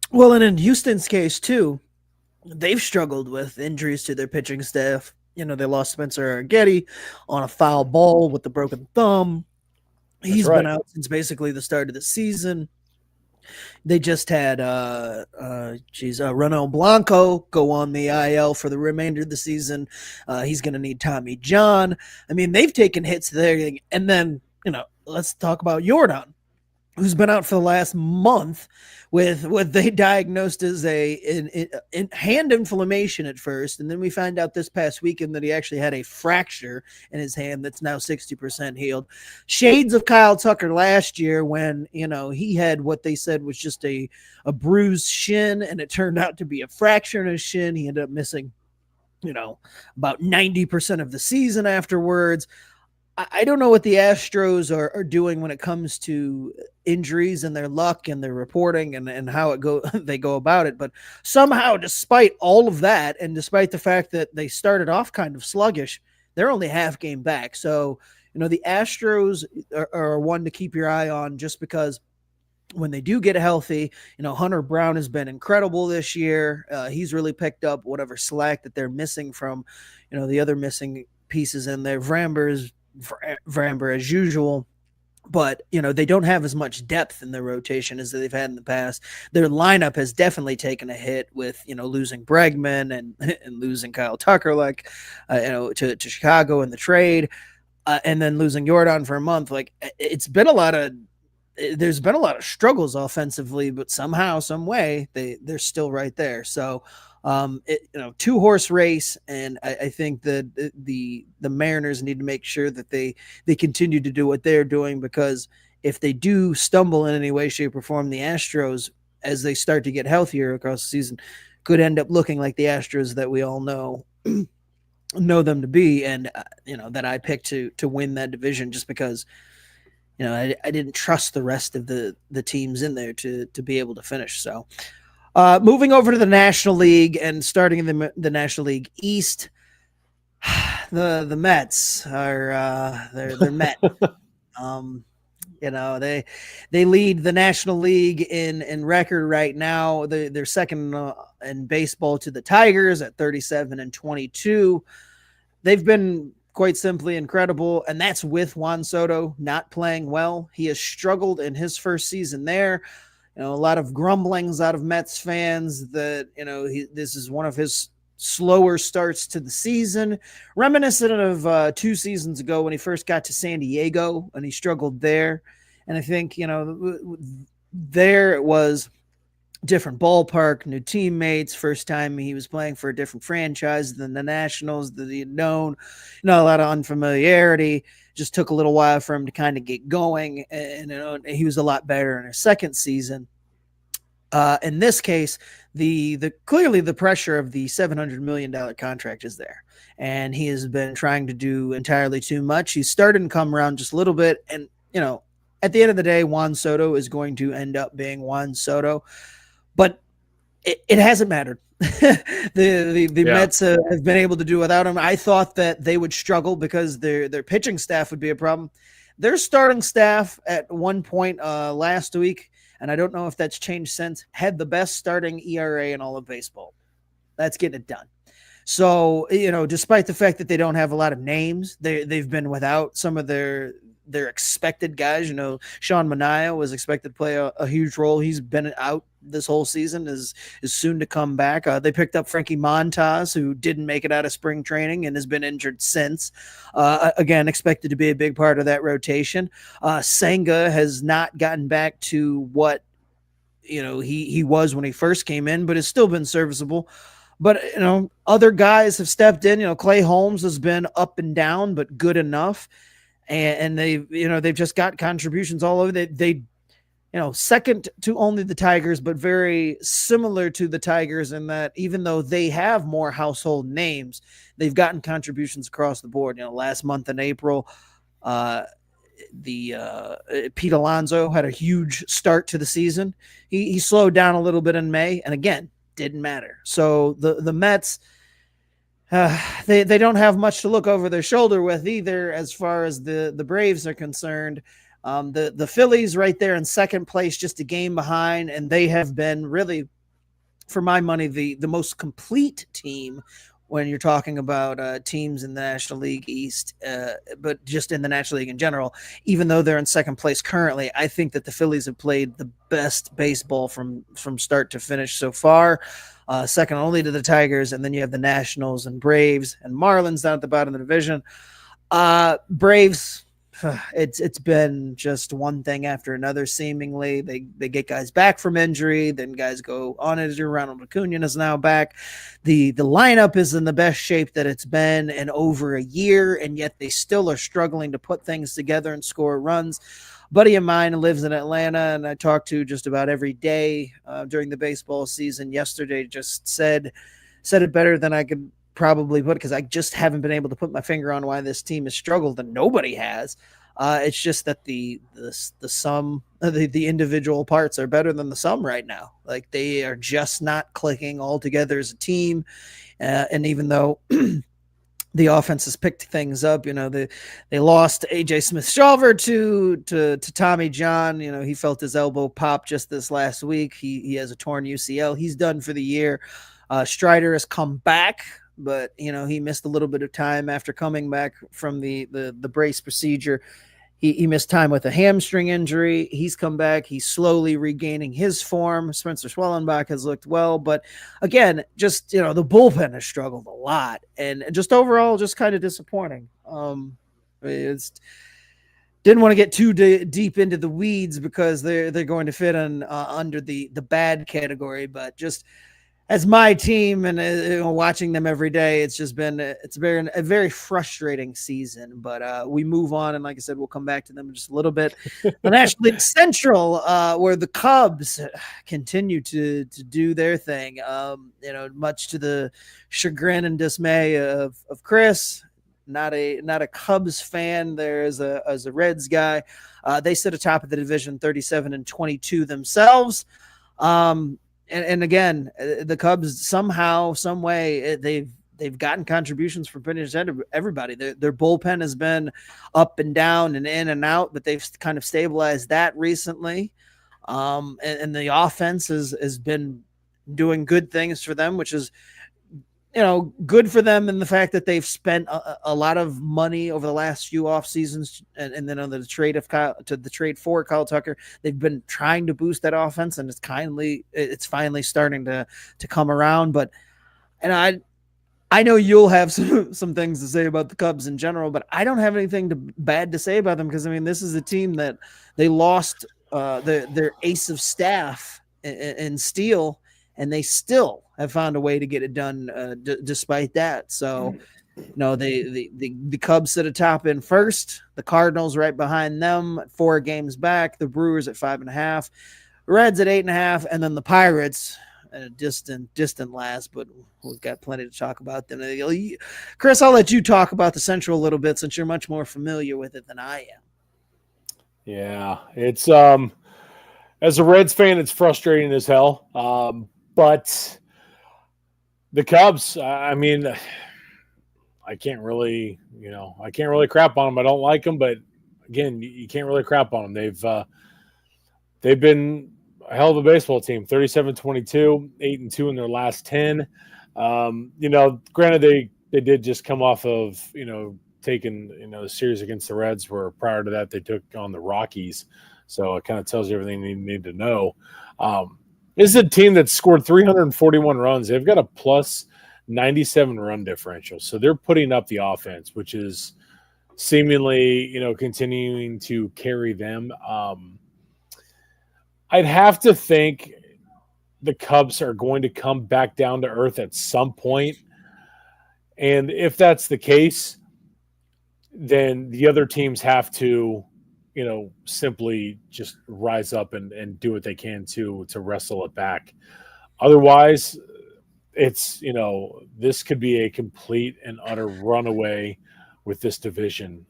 Well, and in Houston's case too, they've struggled with injuries to their pitching staff. They lost Spencer Getty on a foul ball with the broken thumb. He's been out since basically the start of the season. They just had Ronel Blanco go on the IL for the remainder of the season. He's going to need Tommy John. I mean, they've taken hits there. And then, let's talk about Jordan, who's been out for the last month with what they diagnosed as a hand inflammation at first. And then we find out this past weekend that he actually had a fracture in his hand that's now 60% healed. Shades of Kyle Tucker last year when, he had what they said was just a bruised shin, and it turned out to be a fracture in his shin. He ended up missing, about 90% of the season afterwards. I don't know what the Astros are doing when it comes to injuries and their luck and their reporting and how they go about it. But somehow, despite all of that, and despite the fact that they started off kind of sluggish, they're only half game back. So, the Astros are one to keep your eye on, just because when they do get healthy, Hunter Brown has been incredible this year. He's really picked up whatever slack that they're missing from, the other missing pieces in there. Framber as usual, but they don't have as much depth in their rotation as they've had in the past. Their lineup has definitely taken a hit with losing Bregman and losing Kyle Tucker to Chicago in the trade, and then losing Jordan for a month. There's been a lot of struggles offensively, but somehow, some way they're still right there. So 2-horse race, and I think that the Mariners need to make sure that they continue to do what they're doing, because if they do stumble in any way, shape, or form, the Astros, as they start to get healthier across the season, could end up looking like the Astros that we all know them to be, and that I picked to win that division, just because I didn't trust the rest of the teams in there to be able to finish. So. Moving over to the National League and starting in the National League East, the Mets are they're Met. They lead the National League in record right now. They're second in baseball to the Tigers at 37-22. They've been quite simply incredible, and that's with Juan Soto not playing well. He has struggled in his first season there. A lot of grumblings out of Mets fans that, this is one of his slower starts to the season, reminiscent of 2 seasons ago when he first got to San Diego and he struggled there. And I think, there it was different ballpark, new teammates, first time he was playing for a different franchise than the Nationals that he had known, a lot of unfamiliarity. Just took a little while for him to kind of get going, and he was a lot better in his second season. In this case, clearly the pressure of the $700 million contract is there, and he has been trying to do entirely too much. He's starting to come around just a little bit, and at the end of the day, Juan Soto is going to end up being Juan Soto, but it hasn't mattered. The Mets have been able to do without him. I thought that they would struggle because their pitching staff would be a problem. Their starting staff at one point last week, and I don't know if that's changed since, had the best starting ERA in all of baseball. That's getting it done. So, despite the fact that they don't have a lot of names, they've been without some of their expected guys. Sean Manaea was expected to play a huge role. He's been out this whole season, is soon to come back. They picked up Frankie Montas, who didn't make it out of spring training and has been injured since. Again, expected to be a big part of that rotation. Senga has not gotten back to what he was when he first came in, but has still been serviceable. But other guys have stepped in. Clay Holmes has been up and down, but good enough. And they've just got contributions all over. They second to only the Tigers, but very similar to the Tigers in that even though they have more household names, they've gotten contributions across the board. Last month in April, Pete Alonso had a huge start to the season. He slowed down a little bit in May, and again, didn't matter. So the Mets, they don't have much to look over their shoulder with either, as far as the Braves are concerned. The Phillies right there in second place, just a game behind, and they have been really, for my money, the most complete team when you're talking about teams in the National League East, but just in the National League in general. Even though they're in second place currently, I think that the Phillies have played the best baseball from start to finish so far, second only to the Tigers, and then you have the Nationals and Braves and Marlins down at the bottom of the division. Braves, it's been just one thing after another. Seemingly, they get guys back from injury, then guys go on injury. Ronald Acuna is now back. The lineup is in the best shape that it's been in over a year, and yet they still are struggling to put things together and score runs. A buddy of mine lives in Atlanta, and I talk to just about every day during the baseball season. Yesterday, just said it better than I could probably put, because I just haven't been able to put my finger on why this team has struggled, and nobody has. It's just that the sum, the individual parts are better than the sum right now. Like, they are just not clicking all together as a team. And even though the offense has picked things up, they lost AJ Smith-Shawver to Tommy John. He felt his elbow pop just this last week. He has a torn UCL. He's done for the year. Strider has come back, but he missed a little bit of time after coming back from the brace procedure. He missed time with a hamstring injury. He's come back. He's slowly regaining his form. Spencer Schwellenbach has looked well, but again, just the bullpen has struggled a lot, and just overall, just kind of disappointing. It's didn't want to get too deep into the weeds because they're going to fit on under the bad category, but just as my team and watching them every day, it's been a very frustrating season. But we move on, and like I said, we'll come back to them in just a little bit. The National League Central, where the Cubs continue to do their thing, much to the chagrin and dismay of Chris. Not a Cubs fan there as a Reds guy. They sit atop of the division, 37-22 themselves. And again, the Cubs somehow, some way, they've gotten contributions from pretty much everybody. Their bullpen has been up and down and in and out, but they've kind of stabilized that recently. And the offense has been doing good things for them, which is good for them in the fact that they've spent a lot of money over the last few off seasons, and then on the trade for Kyle Tucker, they've been trying to boost that offense, and it's finally starting to come around. But I know you'll have some things to say about the Cubs in general, but I don't have anything bad to say about them, because this is a team that they lost their ace of staff in Steele, and they still have found a way to get it done despite that. So, the Cubs sit atop in first. The Cardinals right behind them, 4 games back. The Brewers at 5.5. Reds at 8.5, and then the Pirates at a distant last. But we've got plenty to talk about them. Chris, I'll let you talk about the Central a little bit, since you're much more familiar with it than I am. Yeah, it's as a Reds fan, it's frustrating as hell. But the Cubs, I can't really crap on them. I don't like them, but again, you can't really crap on them. They've been a hell of a baseball team, 37-22, 8-2 in their last 10. Granted, they did just come off of, taking, the series against the Reds, where prior to that they took on the Rockies. So it kind of tells you everything you need to know. This is a team that scored 341 runs. They've got a plus 97 run differential. So they're putting up the offense, which is seemingly, continuing to carry them. I'd have to think the Cubs are going to come back down to earth at some point. And if that's the case, then the other teams have to, simply just rise up and do what they can to wrestle it back. Otherwise, it's this could be a complete and utter runaway with this division.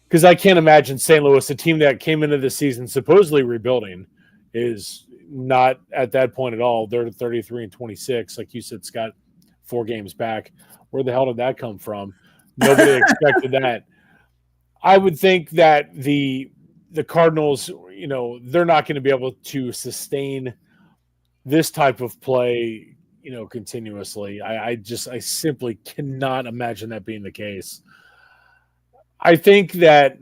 Because I can't imagine St. Louis, a team that came into the season supposedly rebuilding, is not at that point at all. They're 33-26, like you said, Scott, 4 games back. Where the hell did that come from? Nobody expected that. I would think that the Cardinals, they're not going to be able to sustain this type of play, continuously. I simply cannot imagine that being the case. I think that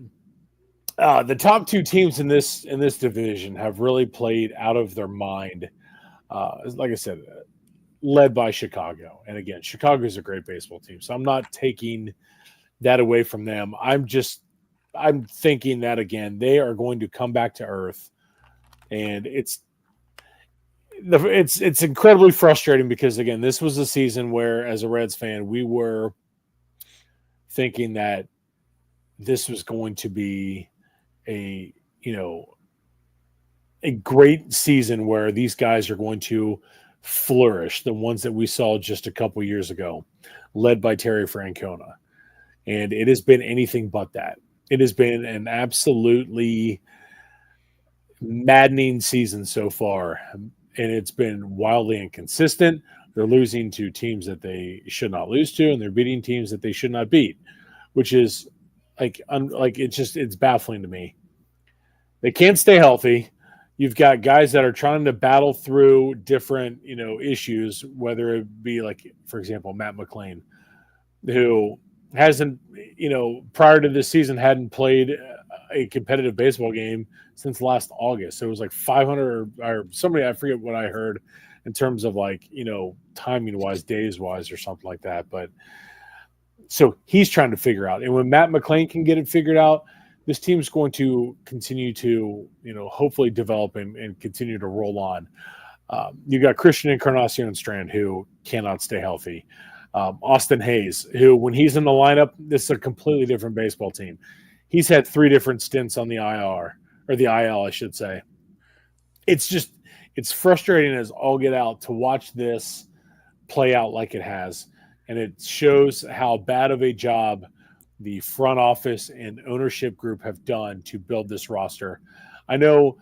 the top 2 teams in this division have really played out of their mind. Like I said, led by Chicago. And again, Chicago is a great baseball team, so I'm not taking that away from them. I'm thinking that, again, they are going to come back to earth, and it's incredibly frustrating because, again, this was a season where, as a Reds fan, we were thinking that this was going to be a great season where these guys are going to flourish, the ones that we saw just a couple years ago, led by Terry Francona. And it has been anything but that. It has been an absolutely maddening season so far, and it's been wildly inconsistent. They're losing to teams that they should not lose to, and they're beating teams that they should not beat, which is it's baffling to me. They can't stay healthy. You've got guys that are trying to battle through different, issues, whether it be like, for example, Matt McLean, who hasn't, prior to this season, hadn't played a competitive baseball game since last August. So it was like 500 or somebody, I forget what I heard in terms of timing wise, days wise, or something like that. But so he's trying to figure out. And when Matt McLean can get it figured out, this team's going to continue to, hopefully develop and continue to roll on. You got Christian Encarnacion Strand, who cannot stay healthy. Austin Hayes, who, when he's in the lineup, this is a completely different baseball team. He's had 3 different stints on the IR, or the IL, I should say. It's frustrating as all get out to watch this play out like it has. And it shows how bad of a job the front office and ownership group have done to build this roster. I know,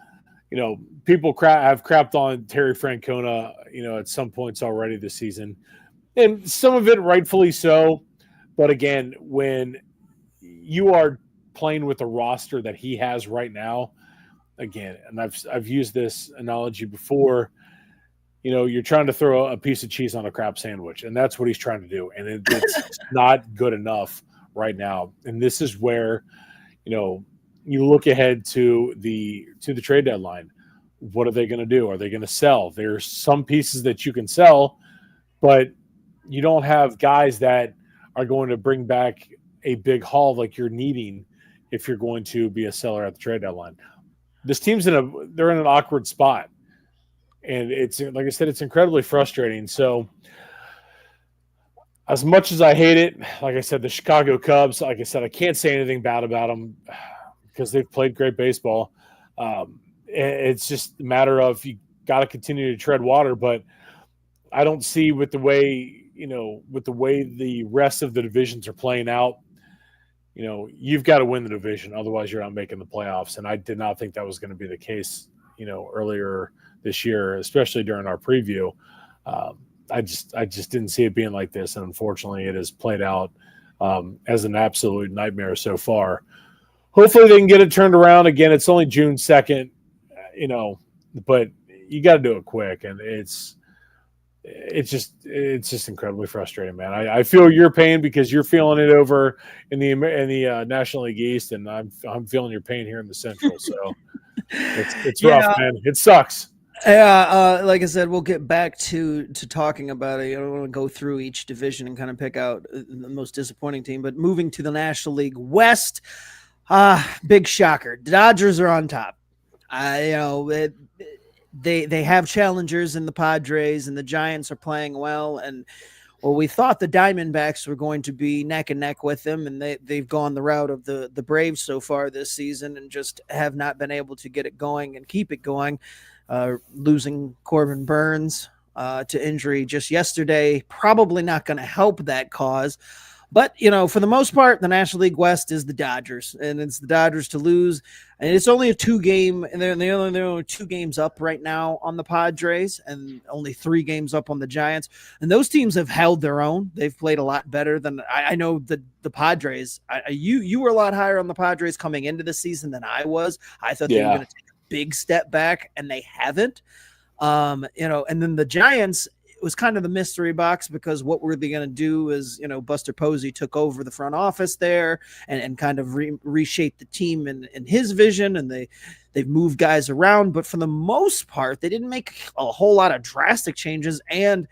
people have crapped on Terry Francona, at some points already this season, and some of it rightfully so. But again, when you are playing with a roster that he has right now, again, and I've used this analogy before, you're trying to throw a piece of cheese on a crab sandwich, and that's what he's trying to do. And it's not good enough right now. And this is where, you look ahead to the trade deadline. What are they going to do? Are they going to sell? There's some pieces that you can sell, but you don't have guys that are going to bring back a big haul like you're needing if you're going to be a seller at the trade deadline. This team's they're in an awkward spot. And it's, like I said, it's incredibly frustrating. So as much as I hate it, like I said, the Chicago Cubs, like I said, I can't say anything bad about them because they've played great baseball. It's just a matter of, you got to continue to tread water, but I don't see with the way the rest of the divisions are playing out, you've got to win the division. Otherwise you're not making the playoffs. And I did not think that was going to be the case, earlier this year, especially during our preview. I just didn't see it being like this. And unfortunately it has played out as an absolute nightmare so far. Hopefully they can get it turned around. Again, it's only June 2nd, but you got to do it quick. And it's just incredibly frustrating, man. I feel your pain because you're feeling it over in the National League East, and I'm feeling your pain here in the Central. So it's rough, man. It sucks. Yeah, like I said, we'll get back to talking about it. I don't want to go through each division and kind of pick out the most disappointing team, but moving to the National League West, big shocker. Dodgers are on top. They have challengers in the Padres, and the Giants are playing well. And Well, we thought the Diamondbacks were going to be neck and neck with them, and they've gone the route of the Braves so far this season and just have not been able to get it going and keep it going. Losing Corbin Burns to injury just yesterday, probably not going to help that cause. But, for the most part, the National League West is the Dodgers, and it's the Dodgers to lose. And it's only a 2-game, and they're only 2 games up right now on the Padres and only 3 games up on the Giants. And those teams have held their own. They've played a lot better than I know the Padres. You were a lot higher on the Padres coming into the season than I was. I thought they were going to take a big step back, and they haven't. And then the Giants, it was kind of the mystery box because what were they going to do is, Buster Posey took over the front office there and kind of reshaped the team in his vision, and they've moved guys around. But for the most part, they didn't make a whole lot of drastic changes. And,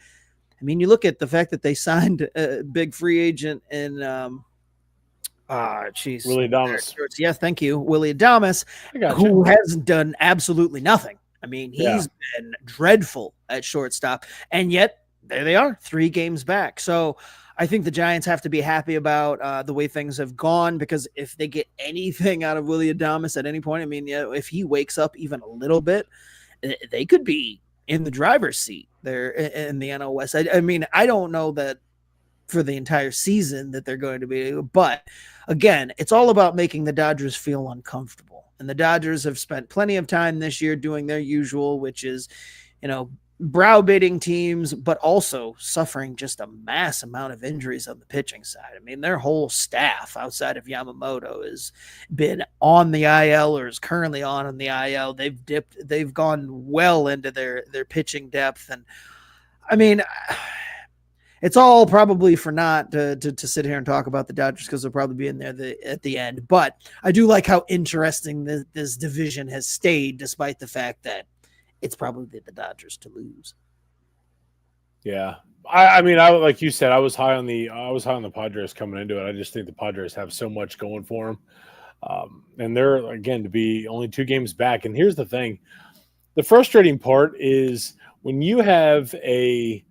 I mean, you look at the fact that they signed a big free agent in Willie Adames. Yes, thank you. Willie Adames, who hasn't done absolutely nothing. I mean, he's been dreadful at shortstop, and yet there they are, 3 games back. So I think the Giants have to be happy about the way things have gone, because if they get anything out of Willie Adames at any point, I mean, if he wakes up even a little bit, they could be in the driver's seat there in the NL West. I mean, I don't know that for the entire season that they're going to be, but again, it's all about making the Dodgers feel uncomfortable. And the Dodgers have spent plenty of time this year doing their usual, which is, browbeating teams, but also suffering just a mass amount of injuries on the pitching side. I mean, their whole staff outside of Yamamoto has been on the IL or is currently on the IL. They've gone well into their pitching depth. And I mean, it's all probably for not to sit here and talk about the Dodgers, because they'll probably be in there at the end. But I do like how interesting this division has stayed, despite the fact that it's probably the Dodgers to lose. Yeah, I mean, like you said, I was high on the Padres coming into it. I just think the Padres have so much going for them, and they're, again, to be only 2 games back. And here's the thing: the frustrating part is when you have a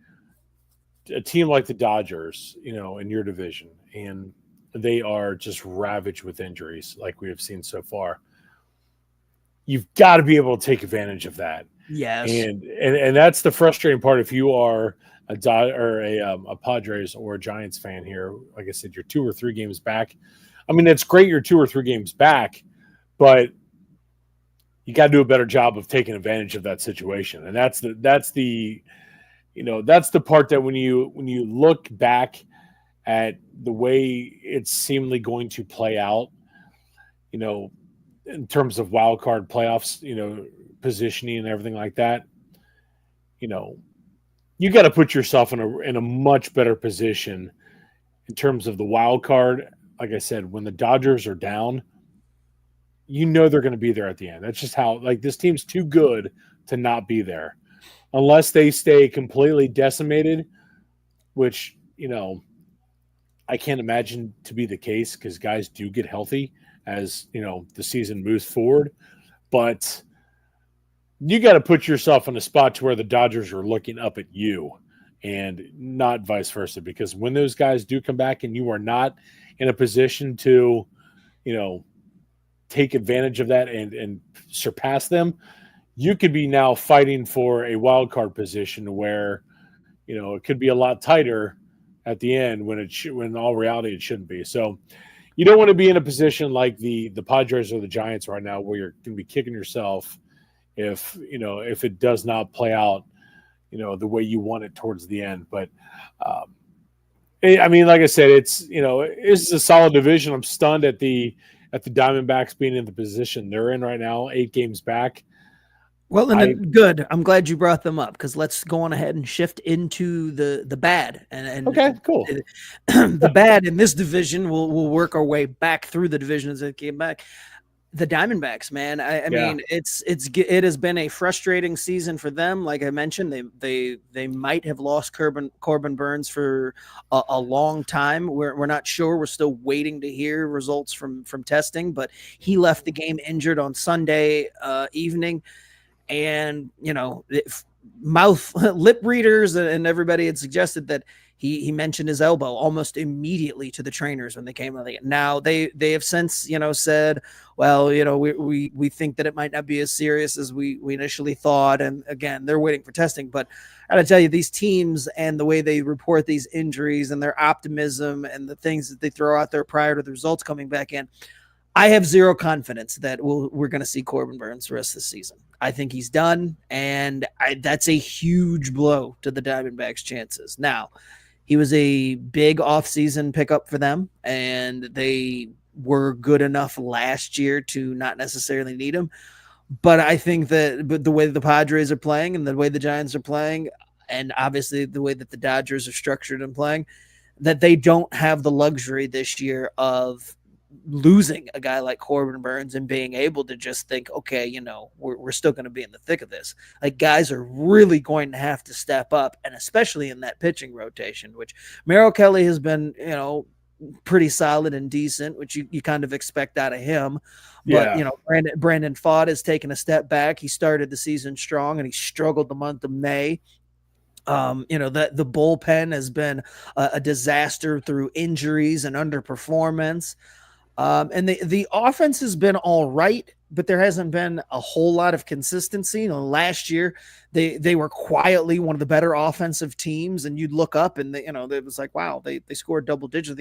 team like the Dodgers, in your division, and they are just ravaged with injuries like we have seen so far. You've got to be able to take advantage of that. Yes. And that's the frustrating part. If you are a Padres or a Giants fan here, like I said, you're 2 or 3 games back. I mean, it's great you're 2 or 3 games back, but you got to do a better job of taking advantage of that situation. And that's the part that when you look back at the way it's seemingly going to play out, in terms of wild card playoffs, positioning and everything like that, you got to put yourself in a much better position in terms of the wild card. Like I said, when the Dodgers are down, they're going to be there at the end. That's just how, this team's too good to not be there. Unless they stay completely decimated, which, I can't imagine to be the case, because guys do get healthy as, the season moves forward. But you got to put yourself in a spot to where the Dodgers are looking up at you and not vice versa. Because when those guys do come back and you are not in a position to, take advantage of that and surpass them, you could be now fighting for a wild card position where, it could be a lot tighter at the end when in all reality it shouldn't be. So you don't want to be in a position like the Padres or the Giants right now, where you're going to be kicking yourself if it does not play out, the way you want it towards the end. But I mean, like I said, it's it's a solid division. I'm stunned at the Diamondbacks being in the position they're in right now, 8 games back. Well, and good. I'm glad you brought them up, because let's go on ahead and shift into the bad. And okay, cool. The bad in this division, we'll work our way back through the division as it came back. The Diamondbacks, man. I mean, it has been a frustrating season for them. Like I mentioned, they might have lost Corbin Burns for a long time. We're not sure. We're still waiting to hear results from testing, but he left the game injured on Sunday evening. And, lip readers and everybody had suggested that He mentioned his elbow almost immediately to the trainers when they came out. Now they have since, said, well, we think that it might not be as serious as we initially thought. And again, they're waiting for testing. But I gotta tell you, these teams and the way they report these injuries and their optimism and the things that they throw out there prior to the results coming back in, I have zero confidence that we're going to see Corbin Burns the rest of the season. I think he's done, and that's a huge blow to the Diamondbacks' chances. Now, he was a big offseason pickup for them, and they were good enough last year to not necessarily need him. But I think that the way the Padres are playing and the way the Giants are playing, and obviously the way that the Dodgers are structured and playing, that they don't have the luxury this year of losing a guy like Corbin Burns and being able to just think, okay, we're still going to be in the thick of this. Like, guys are really going to have to step up, and especially in that pitching rotation, which Merrill Kelly has been, pretty solid and decent, which you kind of expect out of him. But, Brandon Pfaadt has taken a step back. He started the season strong, and he struggled the month of May. That the bullpen has been a disaster through injuries and underperformance. And the offense has been all right, but there hasn't been a whole lot of consistency. Last year they were quietly one of the better offensive teams, and you'd look up and it was like, wow, they scored double digits.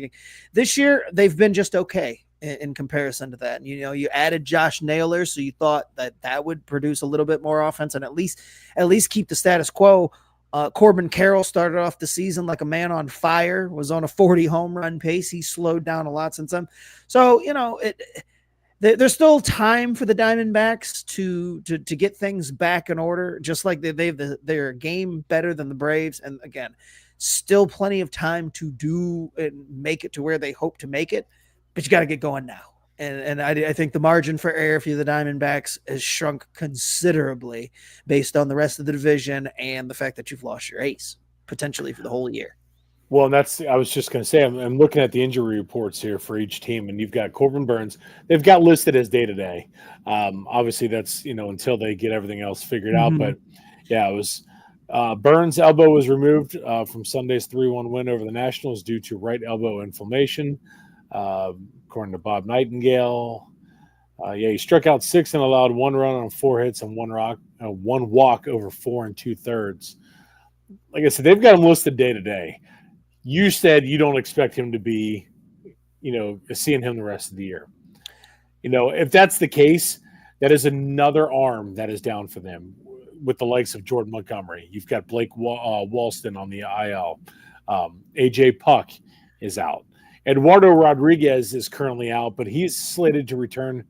This year they've been just okay in comparison to that. And, you added Josh Naylor, so you thought that would produce a little bit more offense and at least keep the status quo. Corbin Carroll started off the season like a man on fire, was on a 40 home run pace. He slowed down a lot since then. So, there's still time for the Diamondbacks to get things back in order, just like they're a game better than the Braves. And again, still plenty of time to do and make it to where they hope to make it, but you got to get going now. And I think the margin for error for the Diamondbacks has shrunk considerably based on the rest of the division and the fact that you've lost your ace potentially for the whole year. Well, I was just going to say, I'm looking at the injury reports here for each team, and you've got Corbin Burns. They've got listed as day-to-day. Obviously, that's, until they get everything else figured out. But, yeah, it was Burns' elbow was removed from Sunday's 3-1 win over the Nationals due to right elbow inflammation. According to Bob Nightingale. He struck out 6 and allowed 1 run on 4 hits and 1 walk over 4 2/3. Like I said, they've got him listed day to day. You said you don't expect him to be, seeing him the rest of the year. If that's the case, that is another arm that is down for them with the likes of Jordan Montgomery. You've got Blake Walston on the IL. AJ Puck is out. Eduardo Rodriguez is currently out, but he's slated to return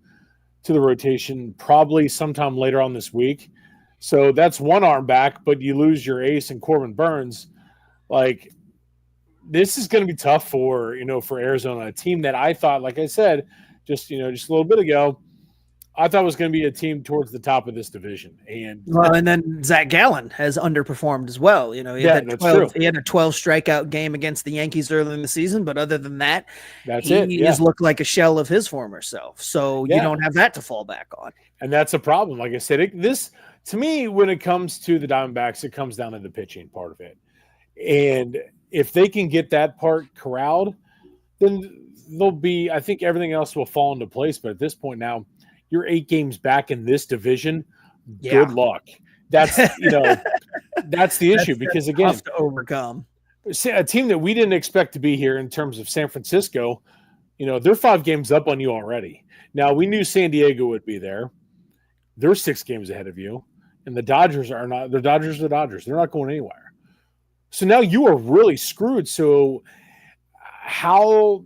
to the rotation probably sometime later on this week. So that's one arm back, but you lose your ace in Corbin Burns. Like, this is going to be tough for Arizona, a team that I thought, like I said, just a little bit ago, I thought it was going to be a team towards the top of this division. And then Zach Gallen has underperformed as well. He had a 12 strikeout game against the Yankees early in the season, but other than that, he has looked like a shell of his former self. So you don't have that to fall back on. And that's a problem. Like I said, this to me, when it comes to the Diamondbacks, it comes down to the pitching part of it. And if they can get that part corralled, then I think everything else will fall into place. But at this point now, you're 8 games back in this division. Good luck. That's that's the issue, because again, tough to overcome. A team that we didn't expect to be here in terms of San Francisco, they're 5 games up on you already. Now, we knew San Diego would be there. They're 6 games ahead of you, and the Dodgers are not. The Dodgers are the Dodgers. They're not going anywhere. So now you are really screwed. So how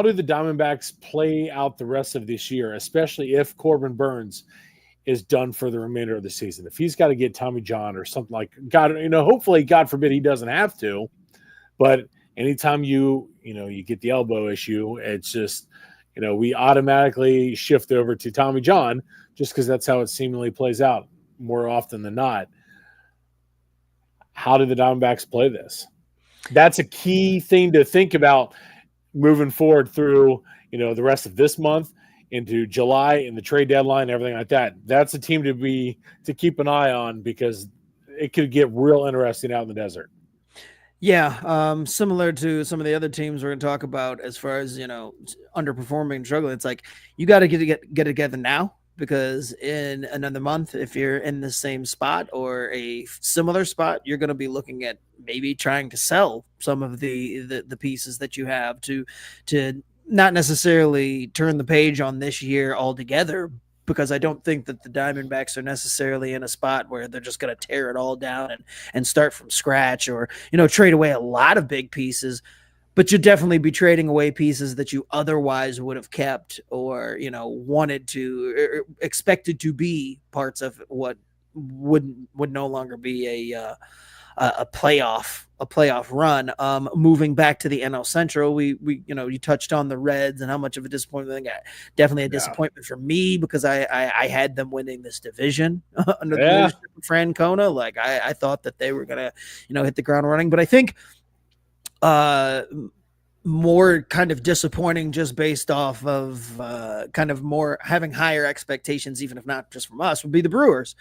do the Diamondbacks play out the rest of this year, especially if Corbin Burns is done for the remainder of the season? If he's got to get Tommy John or something like God, hopefully, God forbid, he doesn't have to. But anytime you get the elbow issue, it's just, we automatically shift over to Tommy John just because that's how it seemingly plays out more often than not. How do the Diamondbacks play this? That's a key thing to think about moving forward through, the rest of this month into July and the trade deadline and everything like that. That's a team to keep an eye on, because it could get real interesting out in the desert. Yeah, similar to some of the other teams we're going to talk about as far as, underperforming and struggling. It's like you got to get together now, because in another month, if you're in the same spot or a similar spot, you're going to be looking at maybe trying to sell some of the pieces that you have to not necessarily turn the page on this year altogether, because I don't think that the Diamondbacks are necessarily in a spot where they're just going to tear it all down and start from scratch, or trade away a lot of big pieces. But you'd definitely be trading away pieces that you otherwise would have kept, or wanted to, or expected to be parts of what would no longer be a playoff run. Moving back to the NL Central, we you touched on the Reds and how much of a disappointment. Definitely a disappointment for me, because I had them winning this division under the leadership of Francona. Like I thought that they were gonna hit the ground running, but I think more kind of disappointing just based off of kind of more having higher expectations, even if not just from us, would be the Brewers.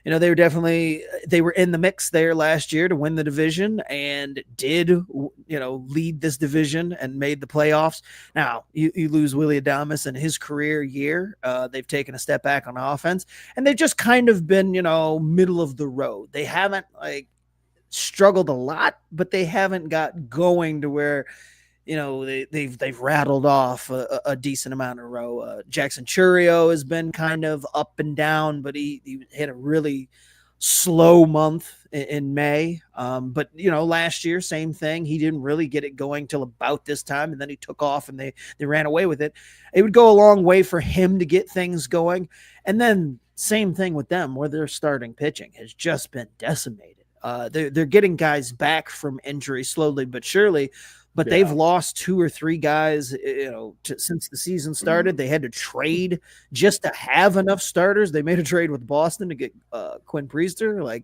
They were in the mix there last year to win the division, and did lead this division and made the playoffs. Now you lose Willie Adames in his career year. They've taken a step back on offense, and they've just kind of been middle of the road. They haven't struggled a lot, but they haven't got going to where they've rattled off a decent amount in a row. Jackson Churio has been kind of up and down, but he hit a really slow month in May. But last year, same thing. He didn't really get it going till about this time, and then he took off and they ran away with it. It would go a long way for him to get things going. And then same thing with them, where their starting pitching has just been decimated. They're getting guys back from injury slowly but surely. But they've lost 2 or 3 guys, since the season started. They had to trade just to have enough starters. They made a trade with Boston to get Quinn Priester.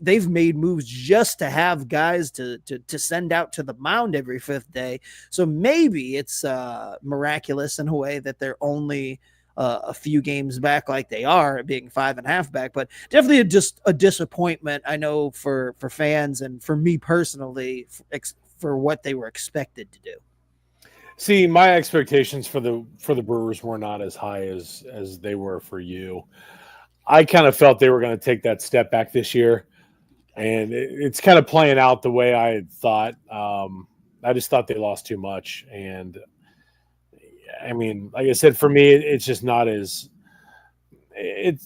They've made moves just to have guys to send out to the mound every 5th day. So maybe it's miraculous in a way that they're only a few games back, like they are, being 5.5 back, but definitely just a disappointment, I know, for fans and for me personally, for what they were expected to do. See, my expectations for the Brewers were not as high as they were for you. I kind of felt they were going to take that step back this year, and it's kind of playing out the way I had thought. I just thought they lost too much, and I mean, like I said, for me, it's just not as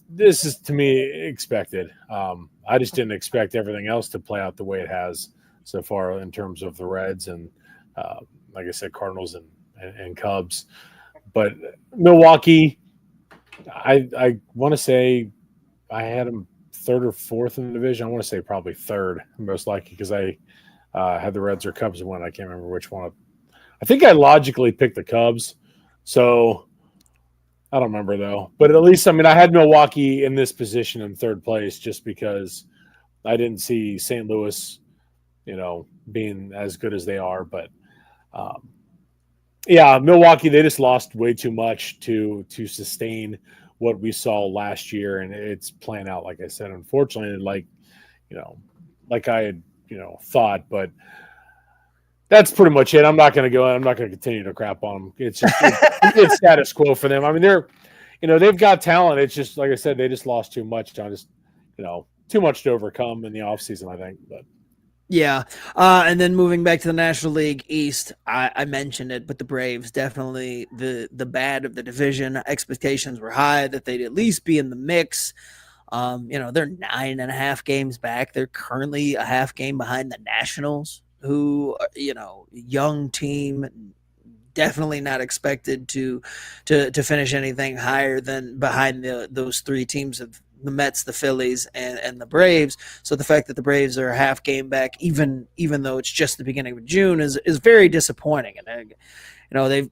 this is to me expected. I just didn't expect everything else to play out the way it has so far in terms of the Reds and, like I said, Cardinals and Cubs. But Milwaukee, I want to say I had them 3rd or 4th in the division. I want to say probably 3rd, most likely, because I had the Reds or Cubs win. I can't remember which one. I think I logically picked the Cubs. So I don't remember, though. But at least, I mean, I had Milwaukee in this position in 3rd place just because I didn't see St. Louis being as good as they are. But Milwaukee, they just lost way too much to sustain what we saw last year, and it's playing out, like I said, unfortunately, like I had thought. But that's pretty much it. I'm not going to continue to crap on them. It's just it's status quo for them. I mean, they've got talent. It's just, like I said, they just lost too much. Too much to overcome in the offseason, I think. But yeah. And then moving back to the National League East, I mentioned it, but the Braves, definitely the bad of the division. Expectations were high that they'd at least be in the mix. They're 9.5 games back. They're currently a half game behind the Nationals, who, young team, definitely not expected to finish anything higher than behind those 3 teams of the Mets, the Phillies, and the Braves. So the fact that the Braves are a half game back, even though it's just the beginning of June, is very disappointing. And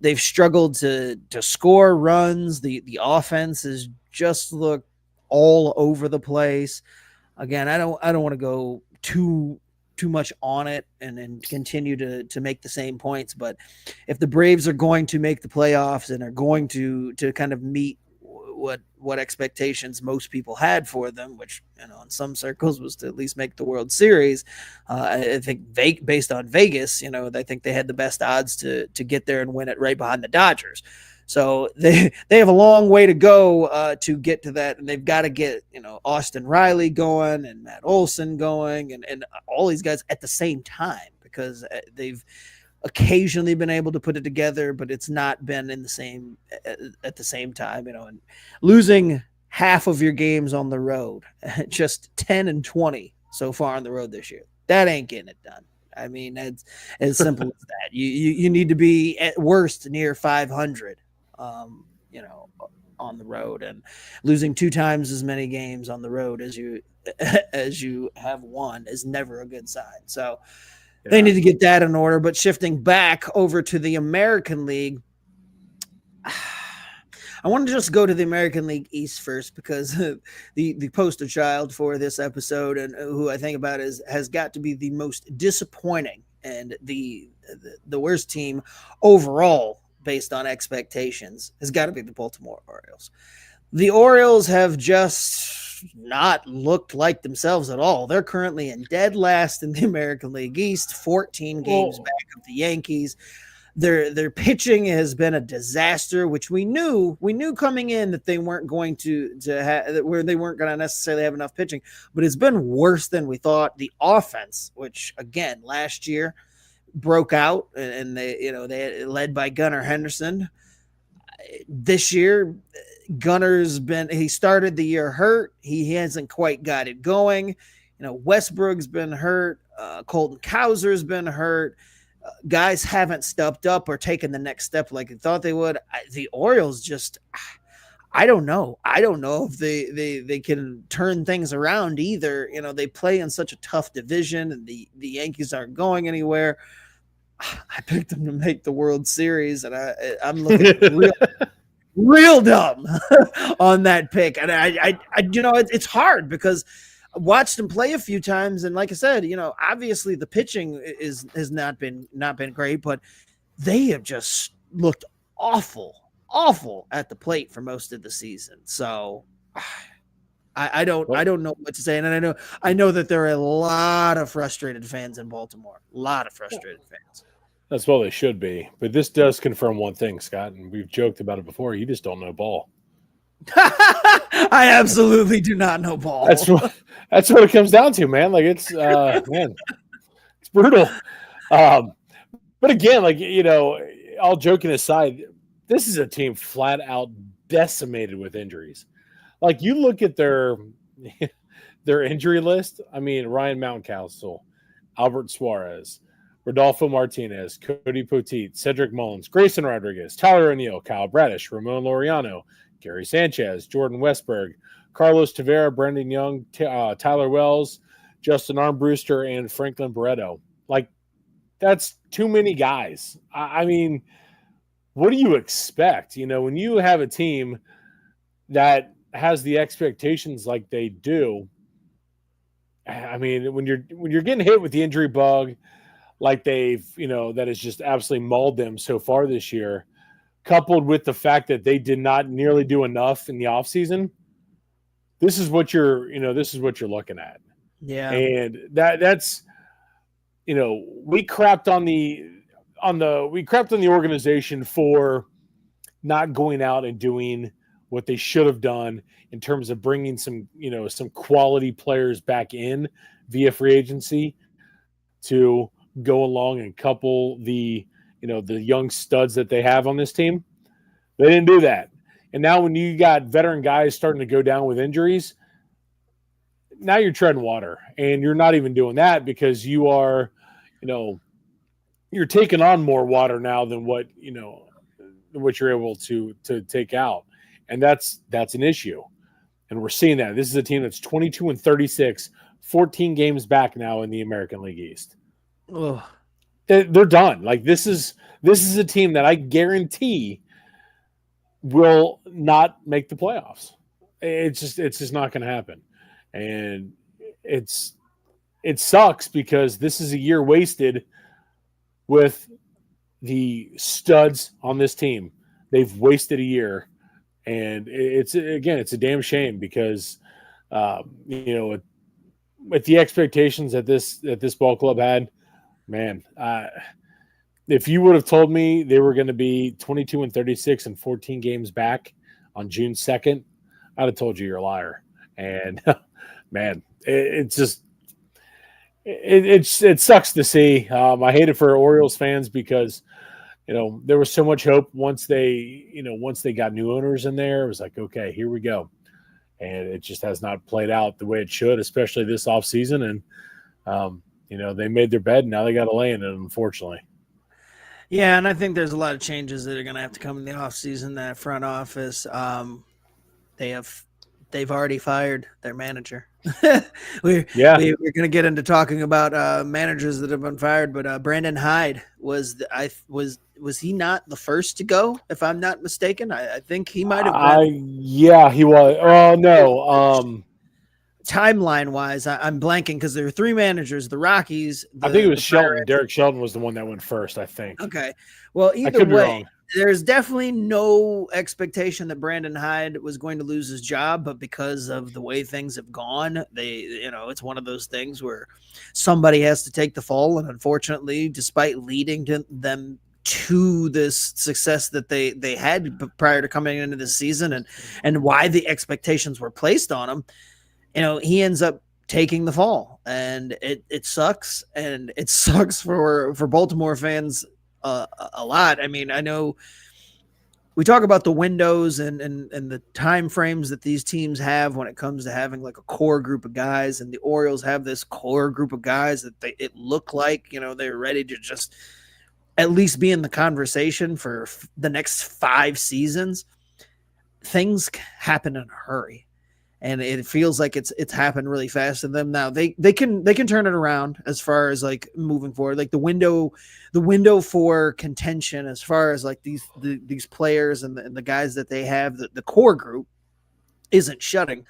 they've struggled to score runs. The offense has just looked all over the place. Again, I don't want to go too much on it and continue to make the same points. But if the Braves are going to make the playoffs and are going to kind of meet what expectations most people had for them, which in some circles was to at least make the World Series. I think based on Vegas, I think they had the best odds to get there and win it right behind the Dodgers. So they have a long way to go to get to that, and they've got to get Austin Riley going and Matt Olson going and all these guys at the same time, because they've occasionally been able to put it together, but it's not been in the same at the same time. And losing half of your games on the road, just 10-20 so far on the road this year, that ain't getting it done. I mean, it's as simple as that. You need to be at worst near 500. On the road, and losing 2 times as many games on the road as you have won is never a good sign. So they need to get that in order. But shifting back over to the American League, I want to just go to the American League East first, because the poster child for this episode, and who I think about has got to be the most disappointing and the worst team overall based on expectations, has got to be the Baltimore Orioles. The Orioles have just not looked like themselves at all. They're currently in dead last in the American League East, 14 games back of the Yankees. Their pitching has been a disaster, which we knew coming in that they weren't going to have, where they weren't going to necessarily have enough pitching, but it's been worse than we thought. The offense, which again last year broke out, and they led by Gunnar Henderson. This year, he started the year hurt. He hasn't quite got it going. Westbrook's been hurt. Colton Cowser's been hurt. Guys haven't stepped up or taken the next step like they thought they would. The Orioles just, I don't know. I don't know if they can turn things around either. They play in such a tough division, and the Yankees aren't going anywhere. I picked them to make the World Series, and I'm looking real dumb on that pick. And it's hard because I watched them play a few times, and like I said, obviously the pitching has not been great, but they have just looked awful at the plate for most of the season. So I don't know what to say, and I know that there are a lot of frustrated fans in Baltimore. A lot of frustrated fans. That's what they should be. But this does confirm one thing, Scott, and we've joked about it before. You just don't know ball. I absolutely do not know ball. That's what it comes down to, man. Like it's it's brutal. But again, all joking aside, this is a team flat out decimated with injuries. Like you look at their injury list. I mean, Ryan Mountcastle, Albert Suarez, Rodolfo Martinez, Cody Poteet, Cedric Mullins, Grayson Rodriguez, Tyler O'Neill, Kyle Bradish, Ramon Laureano, Gary Sanchez, Jordan Westberg, Carlos Tavera, Brendan Young, Tyler Wells, Justin Armbruster, and Franklin Barreto. Like, that's too many guys. I mean, what do you expect? When you have a team that has the expectations like they do, I mean, when you're getting hit with the injury bug, like they've, that has just absolutely mauled them so far this year, coupled with the fact that they did not nearly do enough in the offseason, this is what you're looking at. Yeah. And that's, we crapped on the organization for not going out and doing what they should have done in terms of bringing some quality players back in via free agency to go along and couple the young studs that they have on this team. They didn't do that. And now when you got veteran guys starting to go down with injuries, now you're treading water, and you're not even doing that because you are, you're taking on more water now than what you're able to take out. And that's an issue. And we're seeing that. This is a team that's 22-36, 14 games back now in the American League East. Ugh. They're done. Like this is a team that I guarantee will not make the playoffs. It's just not going to happen. And it sucks because this is a year wasted with the studs on this team. They've wasted a year And it's a damn shame because, with the expectations that this ball club had, man, if you would have told me they were going to be 22-36 and 14 games back on June 2nd, I'd have told you you're a liar. And man, it's just it sucks to see. I hate it for Orioles fans because there was so much hope once they got new owners in there. It was like, okay, here we go, and it just has not played out the way it should, especially this offseason. And they made their bed, and now they got to lay in it, unfortunately. Yeah, and I think there's a lot of changes that are going to have to come in the offseason. That front office, they've already fired their manager. We're going to get into talking about managers that have been fired, but Brandon Hyde was he not the first to go? If I'm not mistaken, I think he might have been. Yeah, he was. Oh no. Timeline wise, I'm blanking because there were three managers. The Rockies. I think it was Shelton. Derek Shelton was the one that went first, I think. Okay. Well, either way, there's definitely no expectation that Brandon Hyde was going to lose his job, but because of the way things have gone, it's one of those things where somebody has to take the fall. And unfortunately, despite leading them to this success that they had prior to coming into the season and why the expectations were placed on him, he ends up taking the fall, and it sucks. And it sucks for Baltimore fans a lot. I mean, I know we talk about the windows and the time frames that these teams have when it comes to having like a core group of guys, and the Orioles have this core group of guys that it looked like, they're ready to just at least be in the conversation for the next 5 seasons. Things happen in a hurry. And it feels like it's happened really fast to them. Now they can turn it around as far as like moving forward. Like the window for contention as far as like these players and the guys that they have, the core group isn't shutting.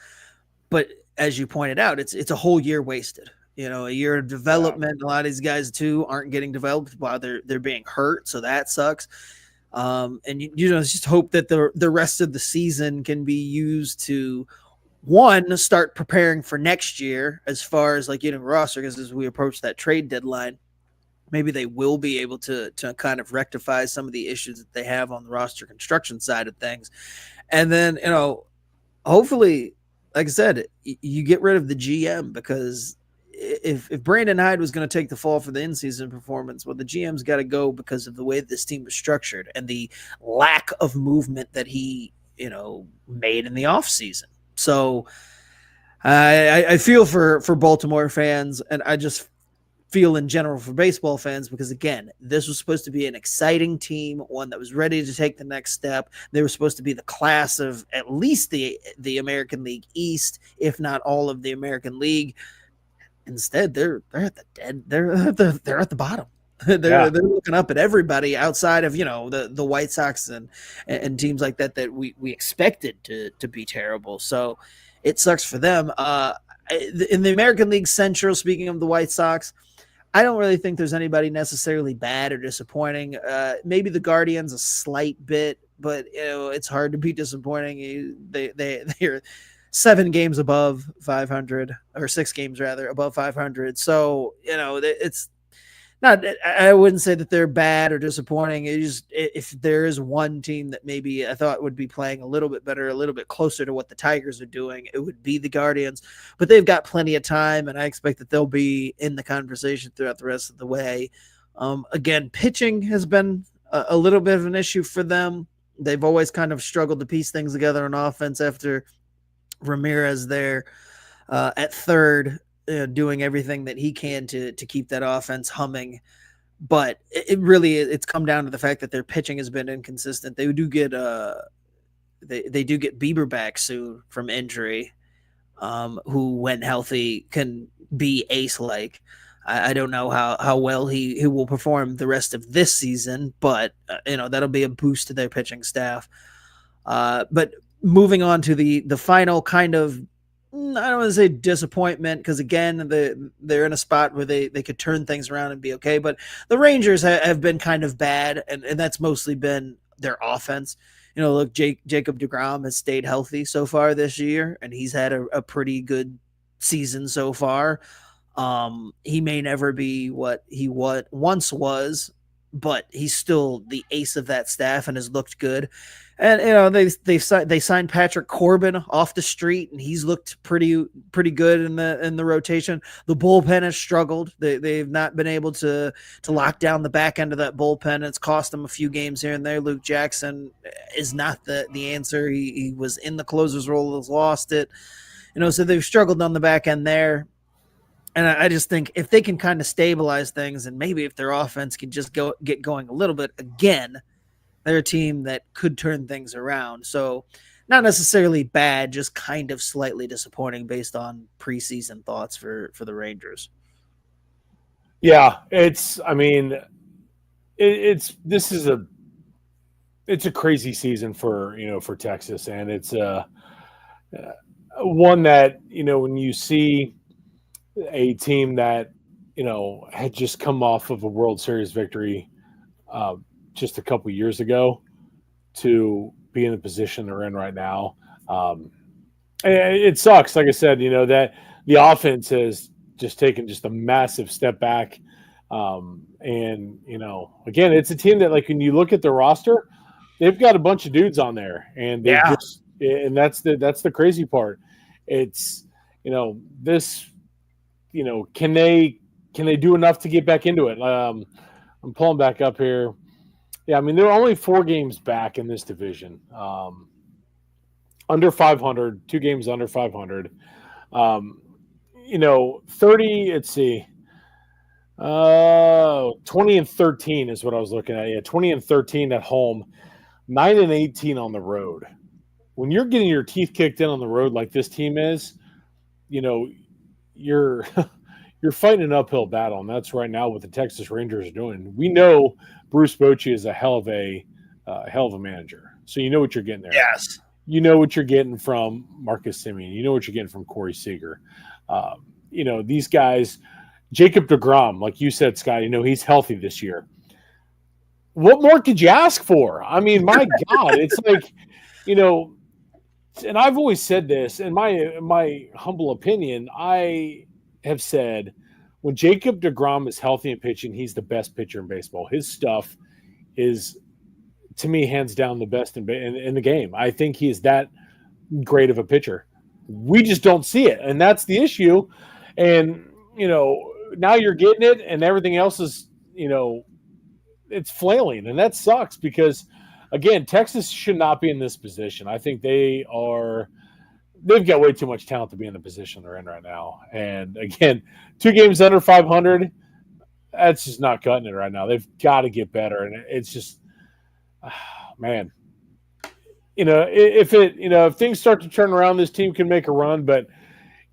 But as you pointed out, it's a whole year wasted. A year of development. Yeah. A lot of these guys too aren't getting developed while they're being hurt, so that sucks. And just hope that the rest of the season can be used to, one, start preparing for next year as far as like getting roster, because as we approach that trade deadline, maybe they will be able to kind of rectify some of the issues that they have on the roster construction side of things. And then, hopefully, like I said, you get rid of the GM, because if Brandon Hyde was going to take the fall for the in-season performance, well, the GM's got to go because of the way this team was structured and the lack of movement that he, made in the offseason. So I feel for Baltimore fans, and I just feel in general for baseball fans, because again, this was supposed to be an exciting team, one that was ready to take the next step. They were supposed to be the class of at least the American League East, if not all of the American League. Instead, they're at the bottom. They're looking up at everybody outside of the White Sox and teams like that we expected to be terrible. So it sucks for them. In the American League Central, speaking of the White Sox, I don't really think there's anybody necessarily bad or disappointing. Maybe the Guardians a slight bit, but it's hard to be disappointing. They're 7 games above 500, or 6 games rather above 500. So it's not, I wouldn't say that they're bad or disappointing. It just, if there is one team that maybe I thought would be playing a little bit better, a little bit closer to what the Tigers are doing, it would be the Guardians. But they've got plenty of time, and I expect that they'll be in the conversation throughout the rest of the way. Again, pitching has been a little bit of an issue for them. They've always kind of struggled to piece things together on offense after Ramirez there at third, doing everything that he can to keep that offense humming. But it's come down to the fact that their pitching has been inconsistent. They do get they do get Bieber back soon from injury, who when healthy can be ace-like. I don't know how well he will perform the rest of this season, but that'll be a boost to their pitching staff. But moving on to the final kind of, I don't want to say disappointment, because again, they're in a spot where they could turn things around and be okay. But the Rangers have been kind of bad, and that's mostly been their offense. Look, Jacob deGrom has stayed healthy so far this year, and he's had a pretty good season so far. He may never be what he once was, but he's still the ace of that staff and has looked good. And they signed Patrick Corbin off the street, and he's looked pretty good in the rotation. The bullpen has struggled. They've not been able to lock down the back end of that bullpen. It's cost them a few games here and there. Luke Jackson is not the answer. He was in the closer's role, has lost it. So they've struggled on the back end there. And I just think if they can kind of stabilize things, and maybe if their offense can just get going a little bit again, they're a team that could turn things around. So not necessarily bad, just kind of slightly disappointing based on preseason thoughts for the Rangers. Yeah, it's a crazy season for Texas, and it's one that, when you see a team that, had just come off of a World Series victory just a couple years ago to be in the position they're in right now. It sucks. Like I said, that the offense has just taken just a massive step back. Again, it's a team that, like, when you look at the roster, they've got a bunch of dudes on there, and and that's the crazy part. It's, can they do enough to get back into it? I'm pulling back up here. Yeah, there are only 4 games back in this division. Under 500, 2 games under 500. 30, let's see. 20-13 is what I was looking at. Yeah, 20-13 at home, 9-18 on the road. When you're getting your teeth kicked in on the road like this team is, you're fighting an uphill battle, and that's right now what the Texas Rangers are doing. We know Bruce Bochy is a hell of a manager, so you know what you're getting there. Yes, you know what you're getting from Marcus Semien. You know what you're getting from Corey Seager. These guys, Jacob deGrom, like you said, Scott. He's healthy this year. What more could you ask for? My God, it's like, and I've always said this, in my humble opinion, I have said, when Jacob deGrom is healthy and pitching, he's the best pitcher in baseball. His stuff is, to me, hands down the best in the game. I think he is that great of a pitcher. We just don't see it, and that's the issue. And, now you're getting it, and everything else is, it's flailing, and that sucks because, again, Texas should not be in this position. I think they've got way too much talent to be in the position they're in right now. And again, 2 games under 500, that's just not cutting it right now. They've got to get better. And it's just, man, if things start to turn around, this team can make a run. But,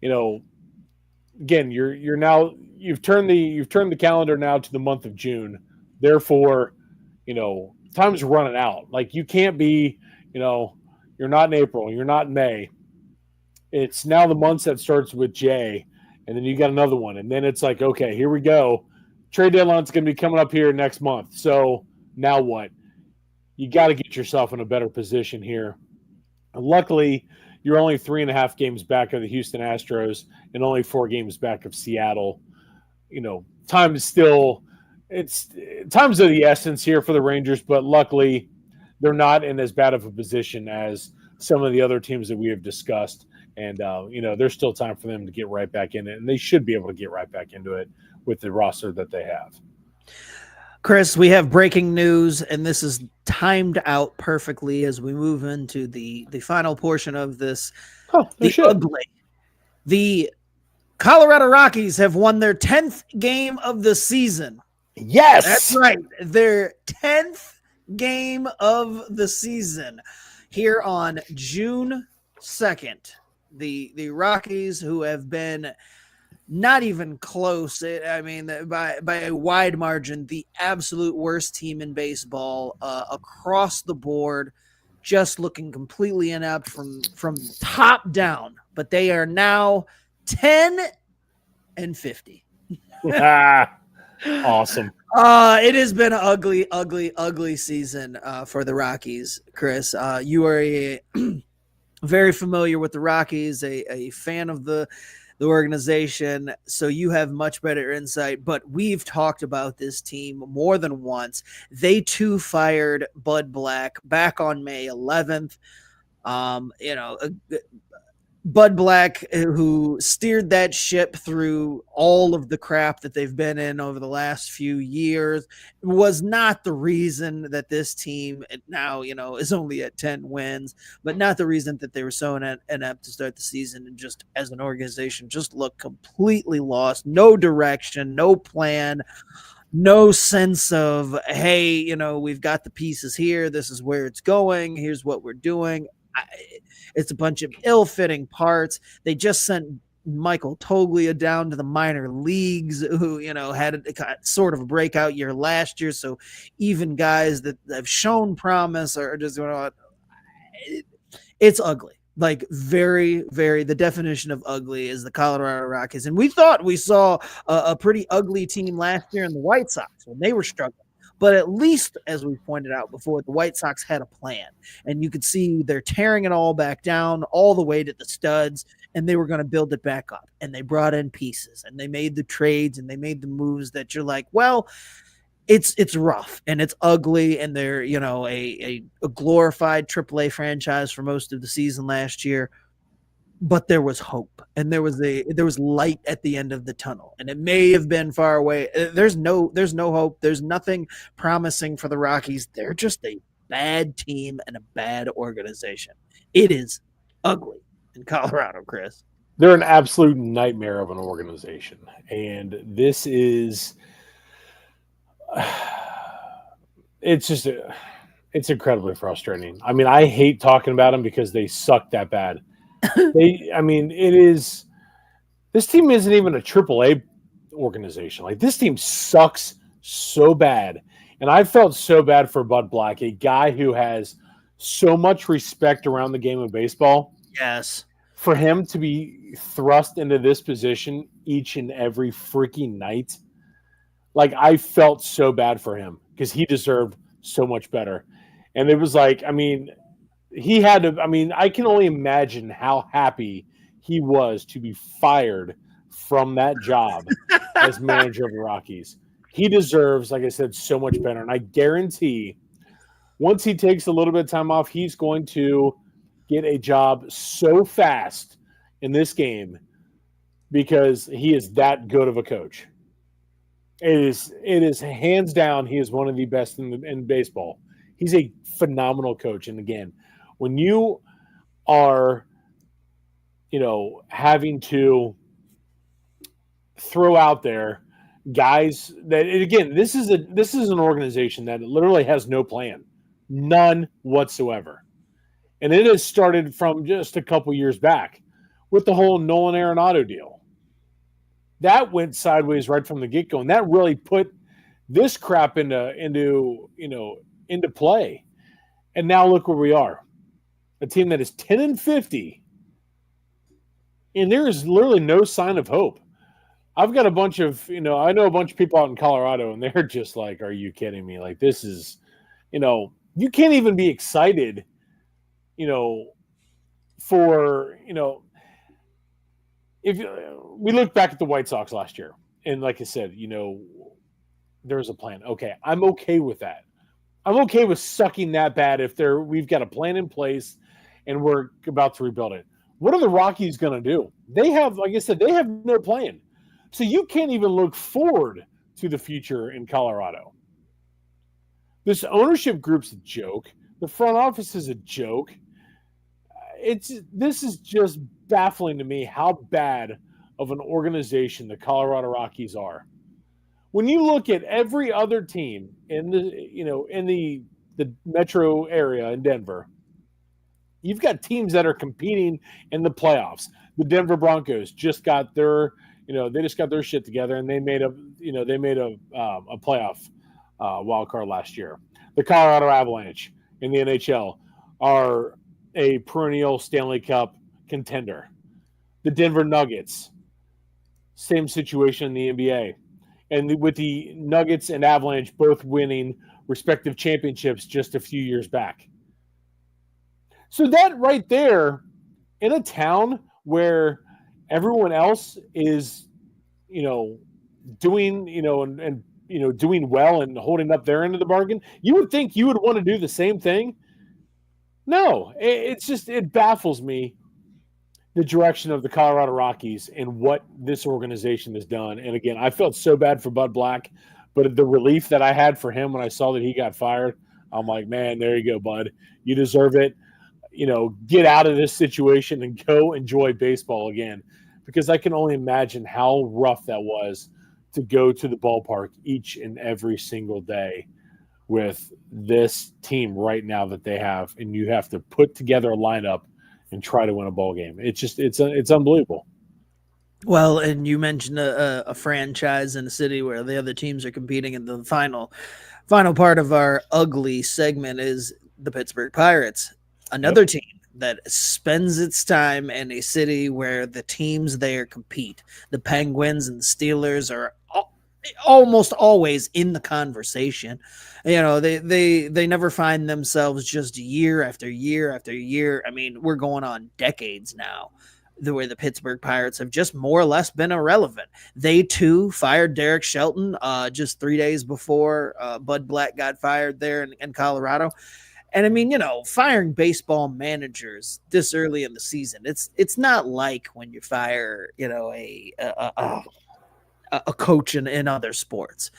again, you've turned the calendar now to the month of June. Therefore, time's running out. Like, you can't be, you're not in April, you're not in May. It's now the months that starts with J, and then you got another one. And then it's like, okay, here we go. Trade deadline's going to be coming up here next month. So now what? You got to get yourself in a better position here. And luckily, you're only 3.5 games back of the Houston Astros and only 4 games back of Seattle. Time is still – time's of the essence here for the Rangers, but luckily they're not in as bad of a position as some of the other teams that we have discussed. And, there's still time for them to get right back in it, and they should be able to get right back into it with the roster that they have. Chris, we have breaking news, and this is timed out perfectly as we move into the final portion of this. The Colorado Rockies have won their 10th game of the season. Yes, that's right. Their 10th game of the season here on June 2nd. The Rockies, who have been not even close, by a wide margin, the absolute worst team in baseball across the board, just looking completely inept from top down. But they are now 10-50. Awesome. It has been an ugly, ugly, ugly season for the Rockies, Chris. You are very familiar with the Rockies, a fan of the organization, so you have much better insight. But we've talked about this team more than once. They too fired Bud Black back on May 11th. Bud Black, who steered that ship through all of the crap that they've been in over the last few years, was not the reason that this team now, is only at 10 wins, but not the reason that they were so inept to start the season and just as an organization just look completely lost, no direction, no plan, no sense of, hey, we've got the pieces here. This is where it's going. Here's what we're doing. It's a bunch of ill-fitting parts. They just sent Michael Toglia down to the minor leagues, who had sort of a breakout year last year. So even guys that have shown promise are just it's ugly. Like very, very, the definition of ugly is the Colorado Rockies. And we thought we saw a pretty ugly team last year in the White Sox when they were struggling. But at least, as we pointed out before, the White Sox had a plan. And you could see they're tearing it all back down, all the way to the studs, and they were going to build it back up. And they brought in pieces, and they made the trades, and they made the moves that you're like, well, it's rough, and it's ugly, and they're, a glorified AAA franchise for most of the season last year. But there was hope, and there was light at the end of the tunnel, and it may have been far away. There's no hope. There's nothing promising for the Rockies. They're just a bad team and a bad organization. It is ugly in Colorado, Chris. They're an absolute nightmare of an organization, and this is it's incredibly frustrating. I mean, I hate talking about them because they suck that bad. This team isn't even a AAA organization. Like, this team sucks so bad. And I felt so bad for Bud Black, a guy who has so much respect around the game of baseball. Yes. For him to be thrust into this position each and every freaking night. Like, I felt so bad for him because he deserved so much better. And it was like, he had to, I can only imagine how happy he was to be fired from that job as manager of the Rockies. He deserves, like I said, so much better. And I guarantee once he takes a little bit of time off, he's going to get a job so fast in this game because he is that good of a coach. It is hands down, he is one of the best in baseball. He's a phenomenal coach. And again, when you are, having to throw out there guys that, again, this is an organization that literally has no plan, none whatsoever. And it has started from just a couple years back with the whole Nolan Arenado deal. That went sideways right from the get-go, and that really put this crap into play. And now look where we are. A team that is 10-50, and there is literally no sign of hope. I've got a bunch of, I know a bunch of people out in Colorado, and they're just like, are you kidding me? Like, this is, you can't even be excited, for, if we look back at the White Sox last year, and like I said, there's a plan. Okay, I'm okay with that. I'm okay with sucking that bad if we've got a plan in place and we're about to rebuild it. What are the Rockies going to do? They have, like I said, they have no plan. So you can't even look forward to the future in Colorado. This ownership group's a joke. The front office is a joke. This is just baffling to me how bad of an organization the Colorado Rockies are. When you look at every other team in the metro area in Denver, you've got teams that are competing in the playoffs. The Denver Broncos just got their shit together, and they made a playoff wild card last year. The Colorado Avalanche in the NHL are a perennial Stanley Cup contender. The Denver Nuggets, same situation in the NBA. and with the Nuggets and Avalanche both winning respective championships just a few years back. So that right there, in a town where everyone else is, doing, and doing well and holding up their end of the bargain, you would think you would want to do the same thing. No, it baffles me, the direction of the Colorado Rockies and what this organization has done. And again, I felt so bad for Bud Black, but the relief that I had for him when I saw that he got fired, I'm like, man, there you go, Bud. You deserve it. Get out of this situation and go enjoy baseball again, because I can only imagine how rough that was to go to the ballpark each and every single day with this team right now that they have, and you have to put together a lineup and try to win a ball game. It's unbelievable. Well, and you mentioned a franchise in a city where the other teams are competing, and the final part of our ugly segment is the Pittsburgh Pirates, another team that spends its time in a city where the teams there compete. The Penguins and the Steelers are almost always in the conversation. They never find themselves just year after year after year. I mean, we're going on decades now the way the Pittsburgh Pirates have just more or less been irrelevant. They too fired Derek Shelton just 3 days before Bud Black got fired there in Colorado. And I mean, firing baseball managers this early in the season, it's not like when you fire, a coach in other sports.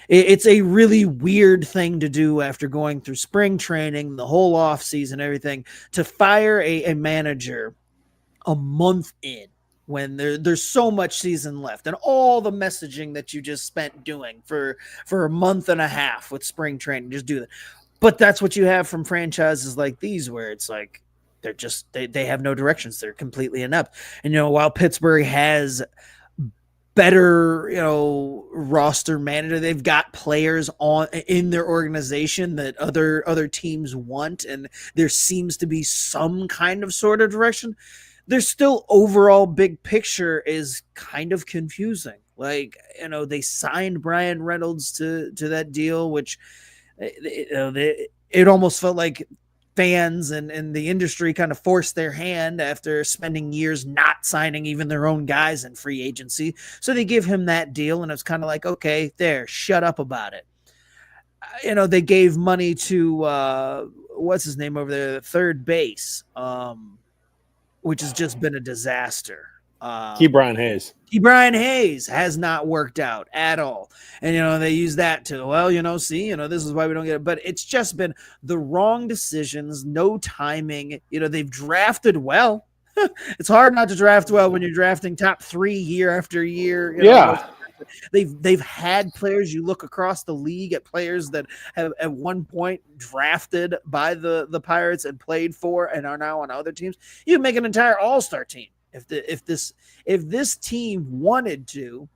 It's a really weird thing to do after going through spring training, the whole off season, everything, to fire a manager a month in when there's so much season left, and all the messaging that you just spent doing for a month and a half with spring training. Just do that. But that's what you have from franchises like these, where it's like they're just they have no directions. They're completely inept. And while Pittsburgh has better roster manager, they've got players in their organization that other teams want, and there seems to be some kind of sort of direction. There's still overall big picture is kind of confusing. Like, they signed Brian Reynolds to that deal, which it almost felt like fans and the industry kind of forced their hand after spending years not signing even their own guys in free agency. So they give him that deal, and it's kind of like, okay, there, shut up about it. They gave money to what's his name over there, third base, which has just been a disaster. Brian Hayes. Brian Hayes has not worked out at all. And, they use that to, this is why we don't get it. But it's just been the wrong decisions, no timing. They've drafted well. It's hard not to draft well when you're drafting top 3 year after year. They've had players. You look across the league at players that have at one point drafted by the Pirates and played for and are now on other teams. You make an entire all-star team. If this team wanted to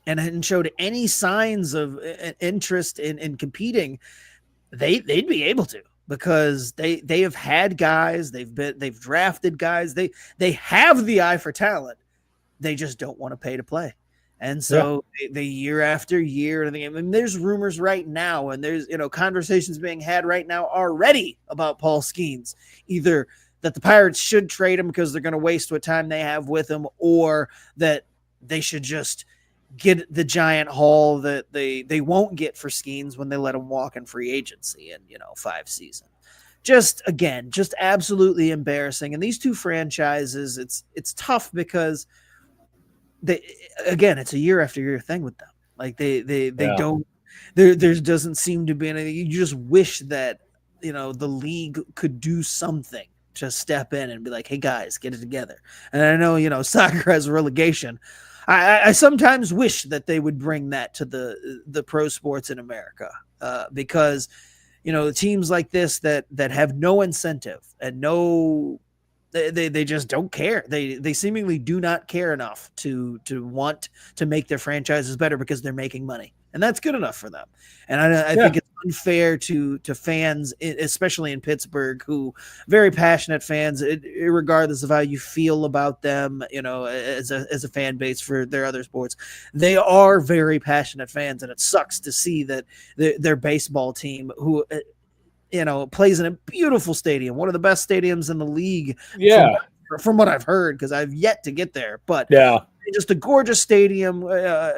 and hadn't showed any signs of interest in competing, they'd be able to, because they have had guys, they've drafted guys, they have the eye for talent. They just don't want to pay to play. And so they year after year, and there's rumors right now, and there's conversations being had right now already about Paul Skeens, either that the Pirates should trade him because they're going to waste what time they have with him, or that they should just get the giant haul that they won't get for Skeens when they let him walk in free agency in 5 seasons. Just absolutely embarrassing. And these two franchises, it's tough because it's a year after year thing with them. Like they don't, there doesn't seem to be anything. You just wish that the league could do something to step in and be like, hey guys, get it together. And I know, soccer has relegation. I sometimes wish that they would bring that to the pro sports in America, because, teams like this that have no incentive and they just don't care. They seemingly do not care enough to want to make their franchises better because they're making money. and that's good enough for them. And I think it's unfair to fans, especially in Pittsburgh, who very passionate fans, regardless of how you feel about them, as a fan base for their other sports, they are very passionate fans, and it sucks to see that their baseball team, who plays in a beautiful stadium, one of the best stadiums in the league. Yeah. From what I've heard, because I've yet to get there, but just a gorgeous stadium,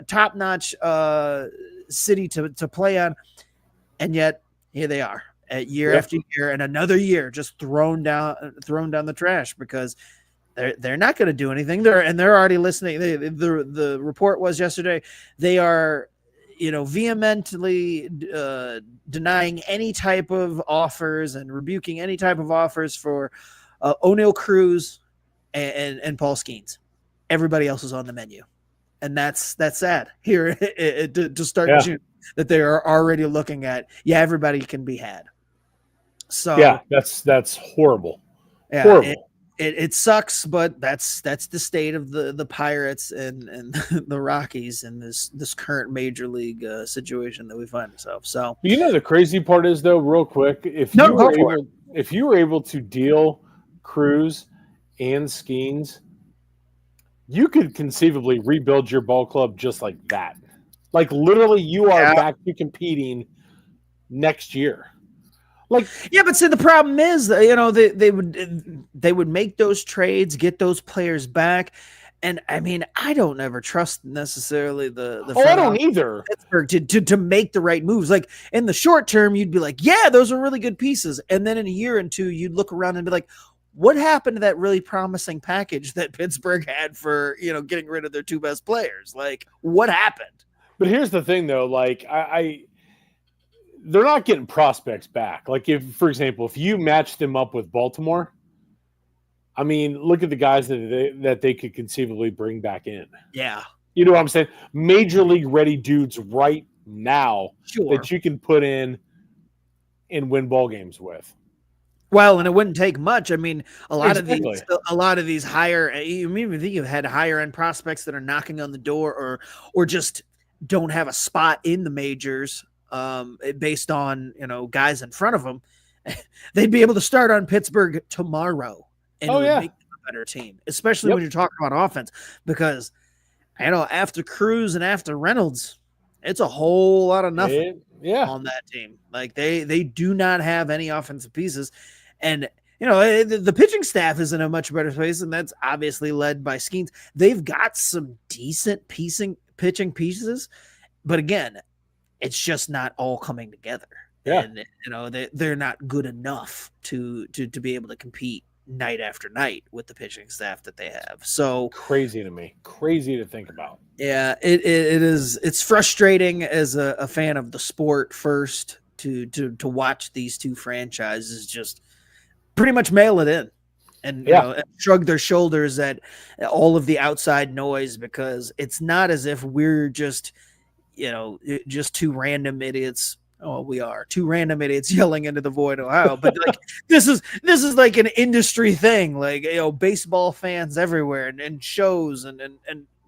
top-notch city to play on, and yet here they are year after year, and another year just thrown down the trash because they're not going to do anything. They're already listening. The report was yesterday they are vehemently denying any type of offers and rebuking any type of offers for O'Neal Cruz and Paul Skeens. Everybody else is on the menu, and that's sad here to start June, that they are already looking at everybody can be had. So that's horrible. Yeah, horrible. It sucks, but that's the state of the Pirates and the Rockies in this current major league situation that we find ourselves. So the crazy part is, though, real quick, if you were able to deal Cruz and Skeens, you could conceivably rebuild your ball club just like that. Like literally, you are back to competing next year. But see, the problem is, they would make those trades, get those players back, and I mean, I don't ever trust necessarily the. I don't either. Pittsburgh to make the right moves. Like in the short term, you'd be like, yeah, those are really good pieces, and then in a year or two, you'd look around and be like, what happened to that really promising package that Pittsburgh had for getting rid of their two best players? Like, what happened? But here's the thing, though. Like they're not getting prospects back. Like for example, if you match them up with Baltimore, I mean, look at the guys that they could conceivably bring back in. Yeah. You know what I'm saying? Major league ready dudes right now that you can put in and win ball games with. Well, and it wouldn't take much. I mean, a lot of these higher, you even think you've had higher end prospects that are knocking on the door or just don't have a spot in the majors. Based on guys in front of them, they'd be able to start on Pittsburgh tomorrow and make them a better team, especially when you're talking about offense. Because after Cruz and after Reynolds, it's a whole lot of nothing on that team. Like they do not have any offensive pieces, and the pitching staff is in a much better place, and that's obviously led by Skeens. They've got some decent pitching pieces, but again, it's just not all coming together. Yeah. And they're not good enough to be able to compete night after night with the pitching staff that they have. So crazy to me. Crazy to think about. Yeah, it is. It's frustrating as a fan of the sport first to watch these two franchises just pretty much mail it in. And shrug their shoulders at all of the outside noise, because it's not as if we're just two random idiots. Oh, we are two random idiots yelling into the void, Ohio. But like this is like an industry thing. Like baseball fans everywhere and shows and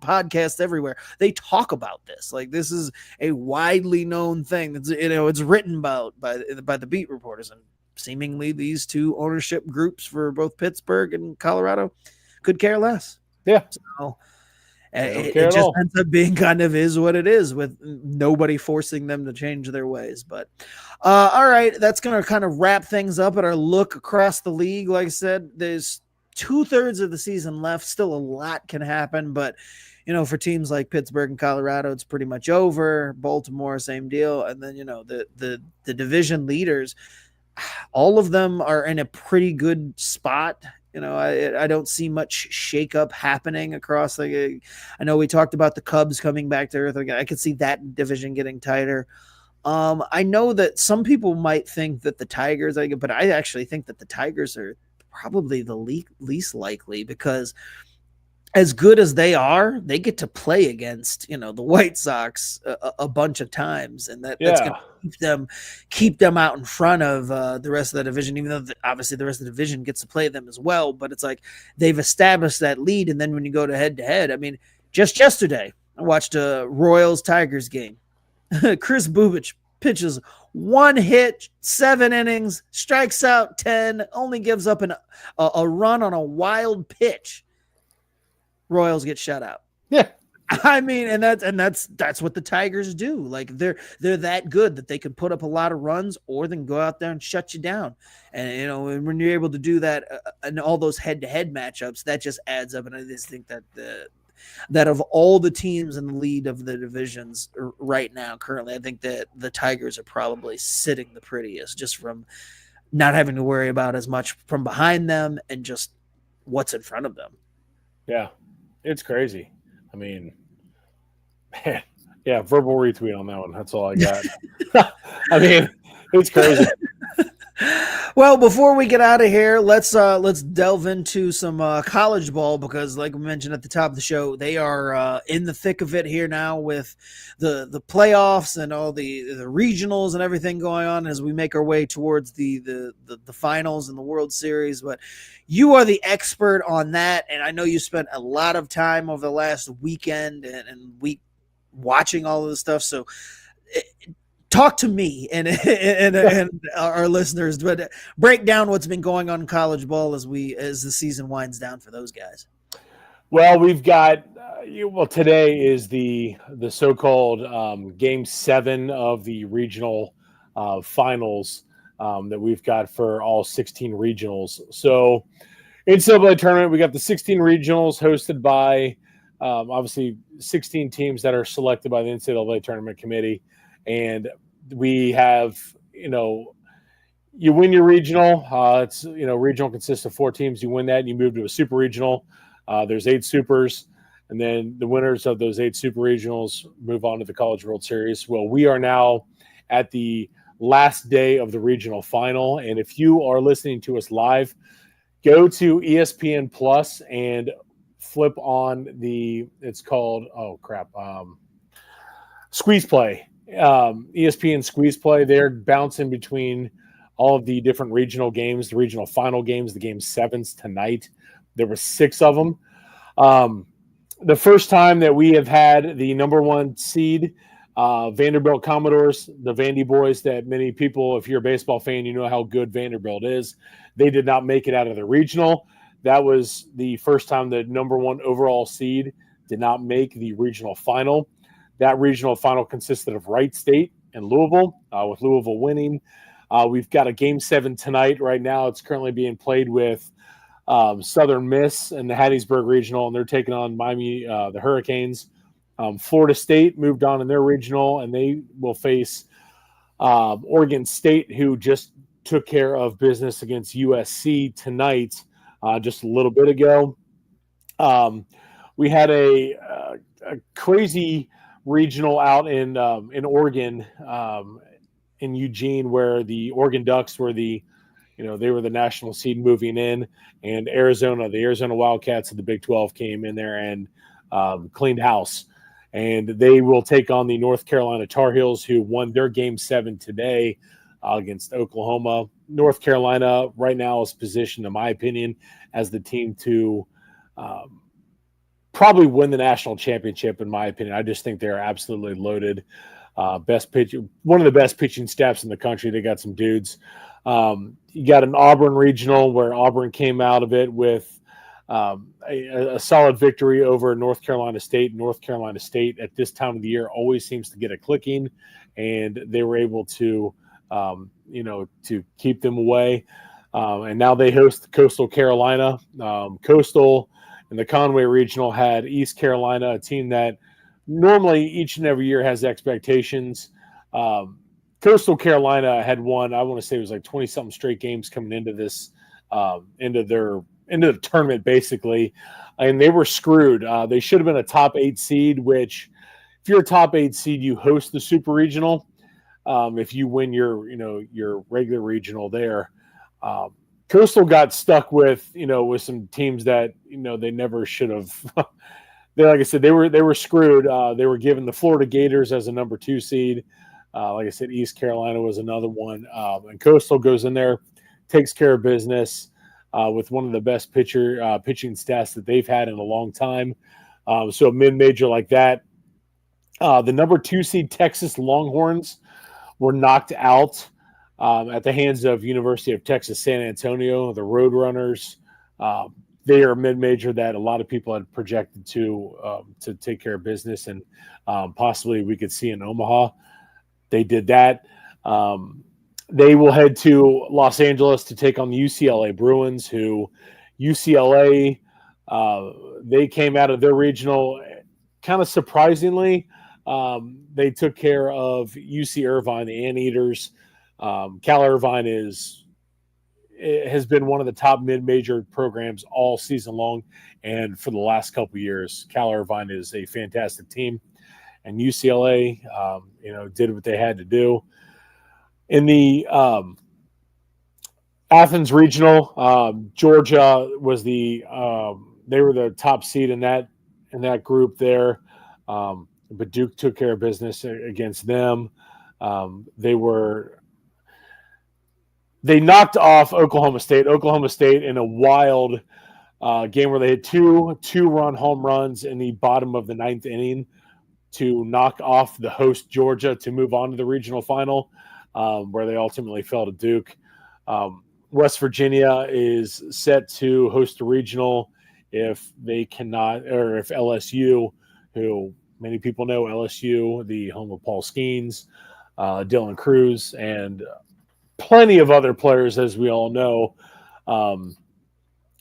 podcasts everywhere, they talk about this. Like this is a widely known thing. That's it's written about by the beat reporters, and seemingly these two ownership groups for both Pittsburgh and Colorado could care less. Yeah. So it just ends up being kind of is what it is, with nobody forcing them to change their ways. But all right, that's going to kind of wrap things up at our look across the league. Like I said, there's 2/3 of the season left. Still a lot can happen, but for teams like Pittsburgh and Colorado, it's pretty much over. Baltimore, same deal. And then, the division leaders, all of them are in a pretty good spot. I don't see much shakeup happening across. I know we talked about the Cubs coming back to earth. I could see that division getting tighter. I know that some people might think that the Tigers, but I actually think that the Tigers are probably the least likely, because as good as they are, they get to play against, the White Sox a bunch of times, and that's going to keep them out in front of the rest of the division, even though obviously the rest of the division gets to play them as well. But it's like they've established that lead, and then when you go to head, I mean, just yesterday I watched a Royals-Tigers game. Chris Bubich pitches 1 hit, 7 innings, strikes out 10, only gives up a run on a wild pitch. Royals get shut out. Yeah. I mean, and that's what the Tigers do. Like they're that good that they can put up a lot of runs, or they can go out there and shut you down. And when you're able to do that in all those head-to-head matchups, that just adds up. And I just think that of all the teams in the lead of the divisions right now, currently, I think that the Tigers are probably sitting the prettiest, just from not having to worry about as much from behind them and just what's in front of them. Yeah, it's crazy. I mean, man, yeah, verbal retweet on that one. That's all I got. I mean, it's crazy. Well, before we get out of here, let's delve into some college ball, because, like we mentioned at the top of the show, they are in the thick of it here now with the playoffs and all the regionals and everything going on as we make our way towards the finals and the World Series. But you are the expert on that, and I know you spent a lot of time over the last weekend and week watching all of this stuff. So talk to me and our listeners, but break down what's been going on in college ball as the season winds down for those guys. Well, we've got today is the so-called Game 7 of the regional finals that we've got for all 16 regionals. So NCAA tournament, we got the 16 regionals hosted by obviously 16 teams that are selected by the NCAA tournament committee. And we have, you win your regional. It's, regional consists of 4 teams. You win that and you move to a super regional. There's 8 supers. And then the winners of those 8 super regionals move on to the College World Series. Well, we are now at the last day of the regional final. And if you are listening to us live, go to ESPN Plus and flip on it's called, Squeeze Play. ESPN Squeeze Play. They're bouncing between all of the different regional games, the regional final games, the Game 7s tonight. There were 6 of them. The first time that we have had the number 1 seed, Vanderbilt Commodores, the Vandy boys that many people, if you're a baseball fan, you know how good Vanderbilt is. They did not make it out of the regional. That was the first time the number 1 overall seed did not make the regional final. That regional final consisted of Wright State and Louisville, with Louisville winning. We've got a Game 7 tonight. Right now, it's currently being played with Southern Miss and the Hattiesburg Regional, and they're taking on Miami, the Hurricanes. Florida State moved on in their regional, and they will face Oregon State, who just took care of business against USC tonight, just a little bit ago. We had a crazy regional out in Oregon, in Eugene, where the Oregon Ducks were they were the national seed moving in, and the Arizona Wildcats of the Big 12 came in there and cleaned house. And they will take on the North Carolina Tar Heels, who won their Game 7 today against Oklahoma. North Carolina right now is positioned, in my opinion, as the team to probably win the national championship, in my opinion. I just think they're absolutely loaded. Best pitching, one of the best pitching staffs in the country. They got some dudes. You got an Auburn regional where Auburn came out of it with a solid victory over North Carolina State. North Carolina State at this time of the year always seems to get a clicking, and they were able to, to keep them away. And now they host Coastal Carolina. Coastal and the Conway Regional had East Carolina, a team that normally each and every year has expectations. Coastal Carolina had won, I want to say it was like 20-something straight games coming into this, into the tournament, basically, and they were screwed. They should have been a top 8 seed, which if you're a top 8 seed, you host the super regional. If you win your regular regional there, Coastal got stuck with some teams that, they never should have. Like I said, they were screwed. They were given the Florida Gators as a number 2 seed. Like I said, East Carolina was another one. And Coastal goes in there, takes care of business with one of the best pitching stats that they've had in a long time. So a mid-major like that, The number 2 seed Texas Longhorns were knocked out at the hands of University of Texas San Antonio, the Roadrunners. They are a mid-major that a lot of people had projected to take care of business, and possibly we could see in Omaha. They did that. They will head to Los Angeles to take on the UCLA Bruins, who UCLA, they came out of their regional kind of surprisingly. They took care of UC Irvine, the Anteaters. Cal Irvine has been one of the top mid-major programs all season long, and for the last couple of years, Cal Irvine is a fantastic team, and UCLA, did what they had to do. In the Athens regional, Georgia was they were the top seed in that group there, but Duke took care of business against them. They knocked off Oklahoma State. Oklahoma State in a wild game where they had two-run home runs in the bottom of the ninth inning to knock off the host Georgia to move on to the regional final, where they ultimately fell to Duke. West Virginia is set to host a regional if they cannot, or if LSU, who many people know LSU, the home of Paul Skeens, Dylan Cruz, and plenty of other players, as we all know.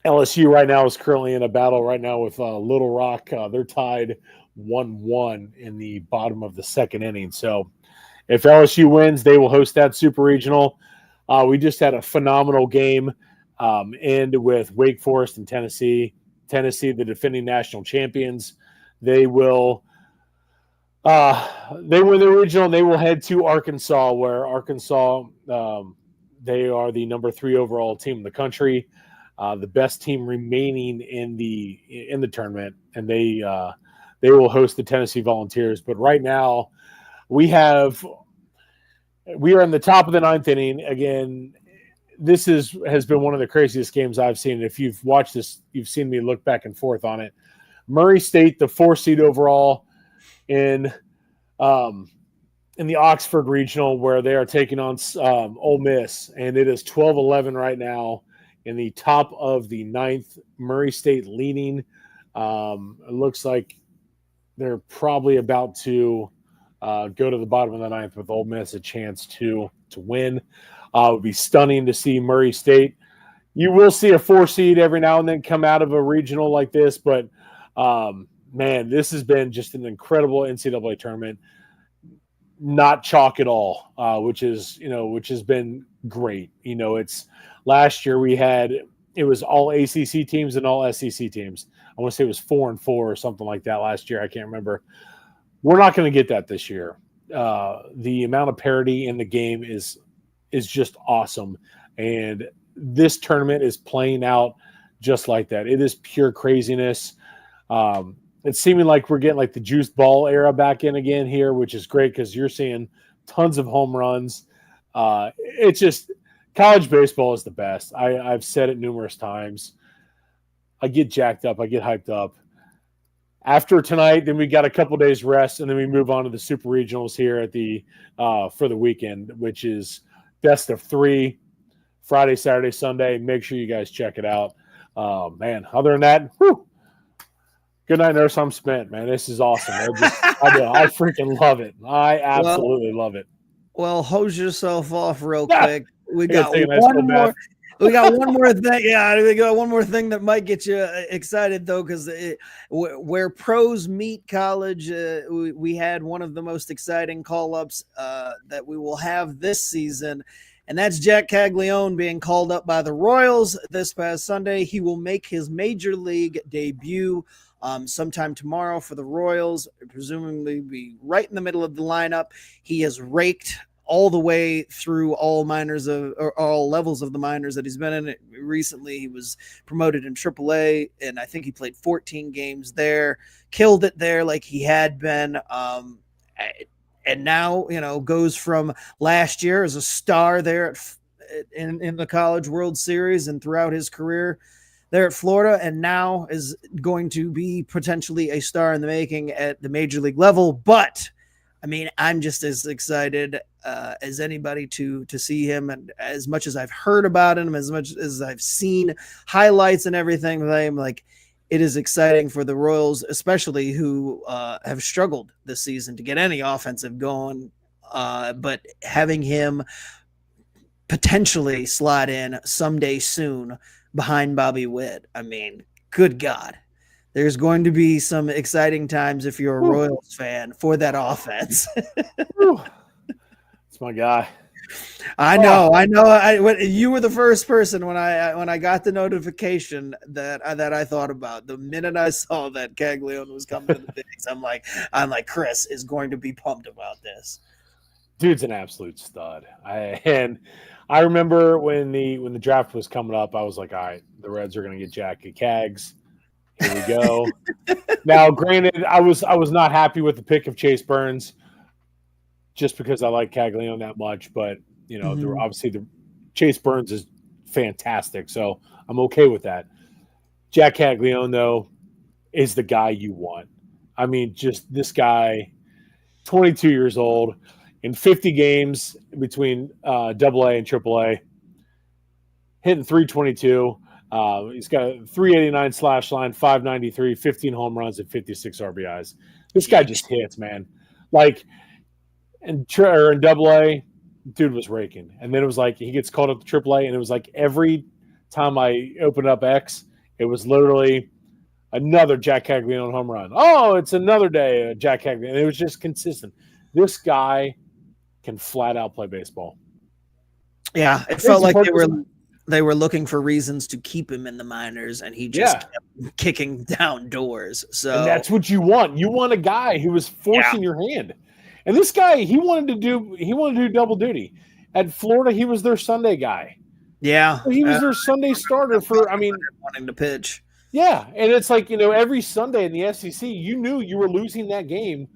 LSU right now is currently in a battle right now with Little Rock. They're tied 1-1 in the bottom of the second inning. So if LSU wins, they will host that super regional. We just had a phenomenal game end with Wake Forest and Tennessee. Tennessee, the defending national champions. They win the regional, and they will head to Arkansas, where Arkansas, they are the number 3 overall team in the country, the best team remaining in the tournament, and they will host the Tennessee Volunteers. But right now, we are in the top of the ninth inning. Again, this has been one of the craziest games I've seen. If you've watched this, you've seen me look back and forth on it. Murray State, the 4 seed overall in the Oxford Regional, where they are taking on Ole Miss, and it is 12-11 right now in the top of the ninth. Murray State leading. It looks like they're probably about to go to the bottom of the ninth with Ole Miss a chance to win. It would be stunning to see Murray State. You will see a 4 seed every now and then come out of a regional like this, but man, this has been just an incredible NCAA tournament. Not chalk at all, which has been great. It's last year it was all ACC teams and all SEC teams. I want to say it was 4-4 or something like that last year. I can't remember. We're not going to get that this year. The amount of parity in the game is just awesome, and this tournament is playing out just like that. It is pure craziness. It's seeming like we're getting like the juice ball era back in again here, which is great because you're seeing tons of home runs. It's just college baseball is the best. I've said it numerous times. I get jacked up. I get hyped up. After tonight, then we got a couple days rest, and then we move on to the super regionals here at the for the weekend, which is best of 3, Friday, Saturday, Sunday. Make sure you guys check it out. Man, other than that, whew, good night, nurse. I'm spent, man. This is awesome. I freaking love it. I absolutely love it. Well, hose yourself off real quick. We got one more. We got one more thing. Yeah, we got one more thing that might get you excited, though, because where pros meet college, we had one of the most exciting call-ups that we will have this season, and that's Jack Caglione being called up by the Royals this past Sunday. He will make his major league debut sometime tomorrow for the Royals, presumably be right in the middle of the lineup. He has raked all the way through all levels of the minors that he's been in. Recently, he was promoted in AAA, and I think he played 14 games there, killed it there like he had been. And now, goes from last year as a star there in the College World Series and throughout his career. there at Florida, and now is going to be potentially a star in the making at the major league level. But I mean, I'm just as excited as anybody to see him, and as much as I've heard about him, as much as I've seen highlights and everything, I'm like, it is exciting for the Royals, especially who have struggled this season to get any offensive going. But having him potentially slot in someday soon behind Bobby Witt, I mean, good God. There's going to be some exciting times if you're a Royals fan for that offense. It's my guy. I know. You were the first person when I got the notification that I thought about. The minute I saw that Caglione was coming to the bigs, I'm like, Chris is going to be pumped about this. Dude's an absolute stud. I remember when the draft was coming up, I was like, all right, the Reds are going to get Jackie Cags. Here we go. Now, granted, I was not happy with the pick of Chase Burns, just because I like Caglione that much. But obviously the Chase Burns is fantastic, so I'm okay with that. Jack Caglione, though, is the guy you want. I mean, just this guy, 22 years old, in 50 games between AA and AAA, hitting 322. He's got a 389 slash line, 593, 15 home runs, and 56 RBIs. This guy just hits, man. Like, in AA, dude was raking. And then it was like he gets called up to AAA, and it was like every time I opened up X, it was literally another Jack Caglione home run. Oh, it's another day, Jack Caglione. And it was just consistent. This guy can flat out play baseball. Yeah, it felt like they were looking for reasons to keep him in the minors, and he just kept kicking down doors. So and that's what you want. You want a guy who was forcing your hand. And this guy, he wanted to do double duty. At Florida, he was their Sunday guy. Yeah. He was their Sunday starter wanting to pitch. Yeah, and it's like, every Sunday in the SEC, you knew you were losing that game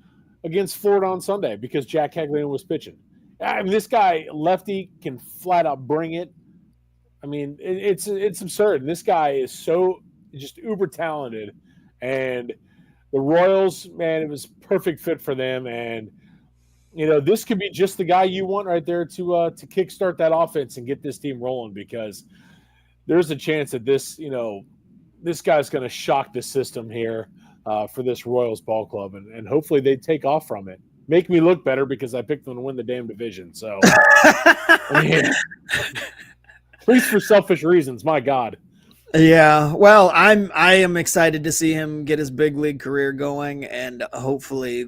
against Florida on Sunday because Jack Caglione was pitching. I mean, this guy, lefty, can flat out bring it. I mean, it's absurd. This guy is so just uber talented. And the Royals, man, it was perfect fit for them. And, this could be just the guy you want right there to kickstart that offense and get this team rolling, because there's a chance that this guy's going to shock the system here for this Royals ball club, and hopefully they take off from it. Make me look better because I picked them to win the damn division. So, I mean, at least for selfish reasons, my God. Yeah, well, I am excited to see him get his big league career going, and hopefully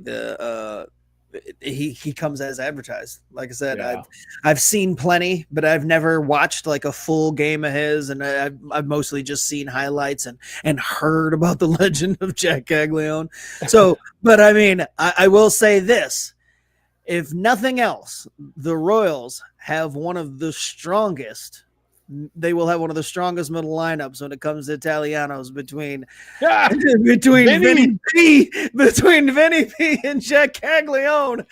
he comes as advertised. Like I said, I've seen plenty, but I've never watched like a full game of his, and I've mostly just seen highlights and heard about the legend of Jack Caglione. So, but I mean, I will say this: if nothing else, the Royals have one of the strongest. They will have one of the strongest middle lineups when it comes to Italianos between Vinny P and Jack Caglione.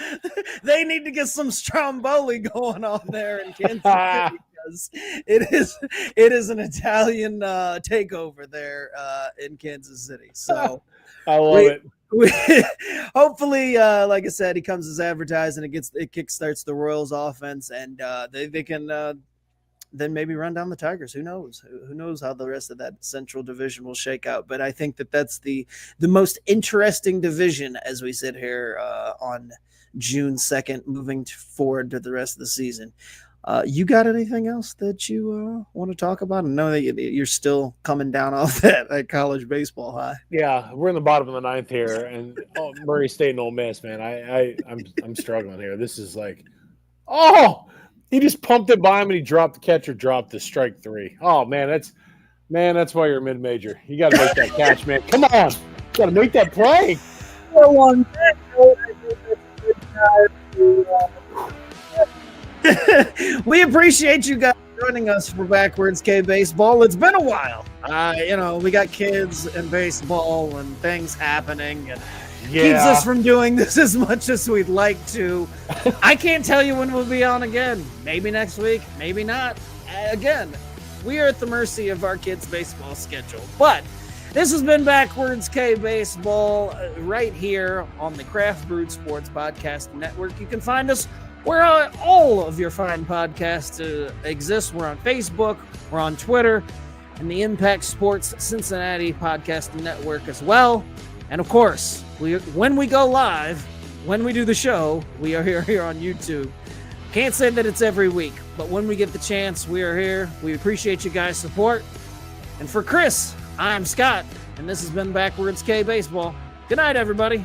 They need to get some Stromboli going on there in Kansas City, because it is an Italian takeover there in Kansas City. So I love it. Hopefully, like I said, he comes as advertised, and it kickstarts the Royals offense, and they can. Then maybe run down the Tigers. Who knows? Who knows how the rest of that Central Division will shake out? But I think that's the most interesting division as we sit here on June 2nd, moving forward to the rest of the season. You got anything else that you want to talk about? I know that you're still coming down off that college baseball high. Yeah, we're in the bottom of the ninth here, and Murray State and Ole Miss, man. I'm struggling here. This is like, he just pumped it by him, and he dropped the catcher, dropped the strike three. Oh man, that's why you're a mid-major. You got to make that catch, man. Come on, you got to make that play. We appreciate you guys joining us for Backwards K Baseball. It's been a while. We got kids and baseball and things happening, and keeps us from doing this as much as we'd like to. I can't tell you when we'll be on again. Maybe next week, maybe not. Again, We are at the mercy of our kids' baseball schedule. But this has been Backwards K Baseball right here on the Craft Brewed Sports Podcast Network. You can find us where all of your fine podcasts exist. We're on Facebook, we're on Twitter, and the Impact Sports Cincinnati Podcast Network as well. And of course, when we go live, when we do the show, we are here on YouTube. Can't say that it's every week, but when we get the chance, we are here. We appreciate you guys' support. And for Chris, I'm Scott, and this has been Backwards K Baseball. Good night, everybody.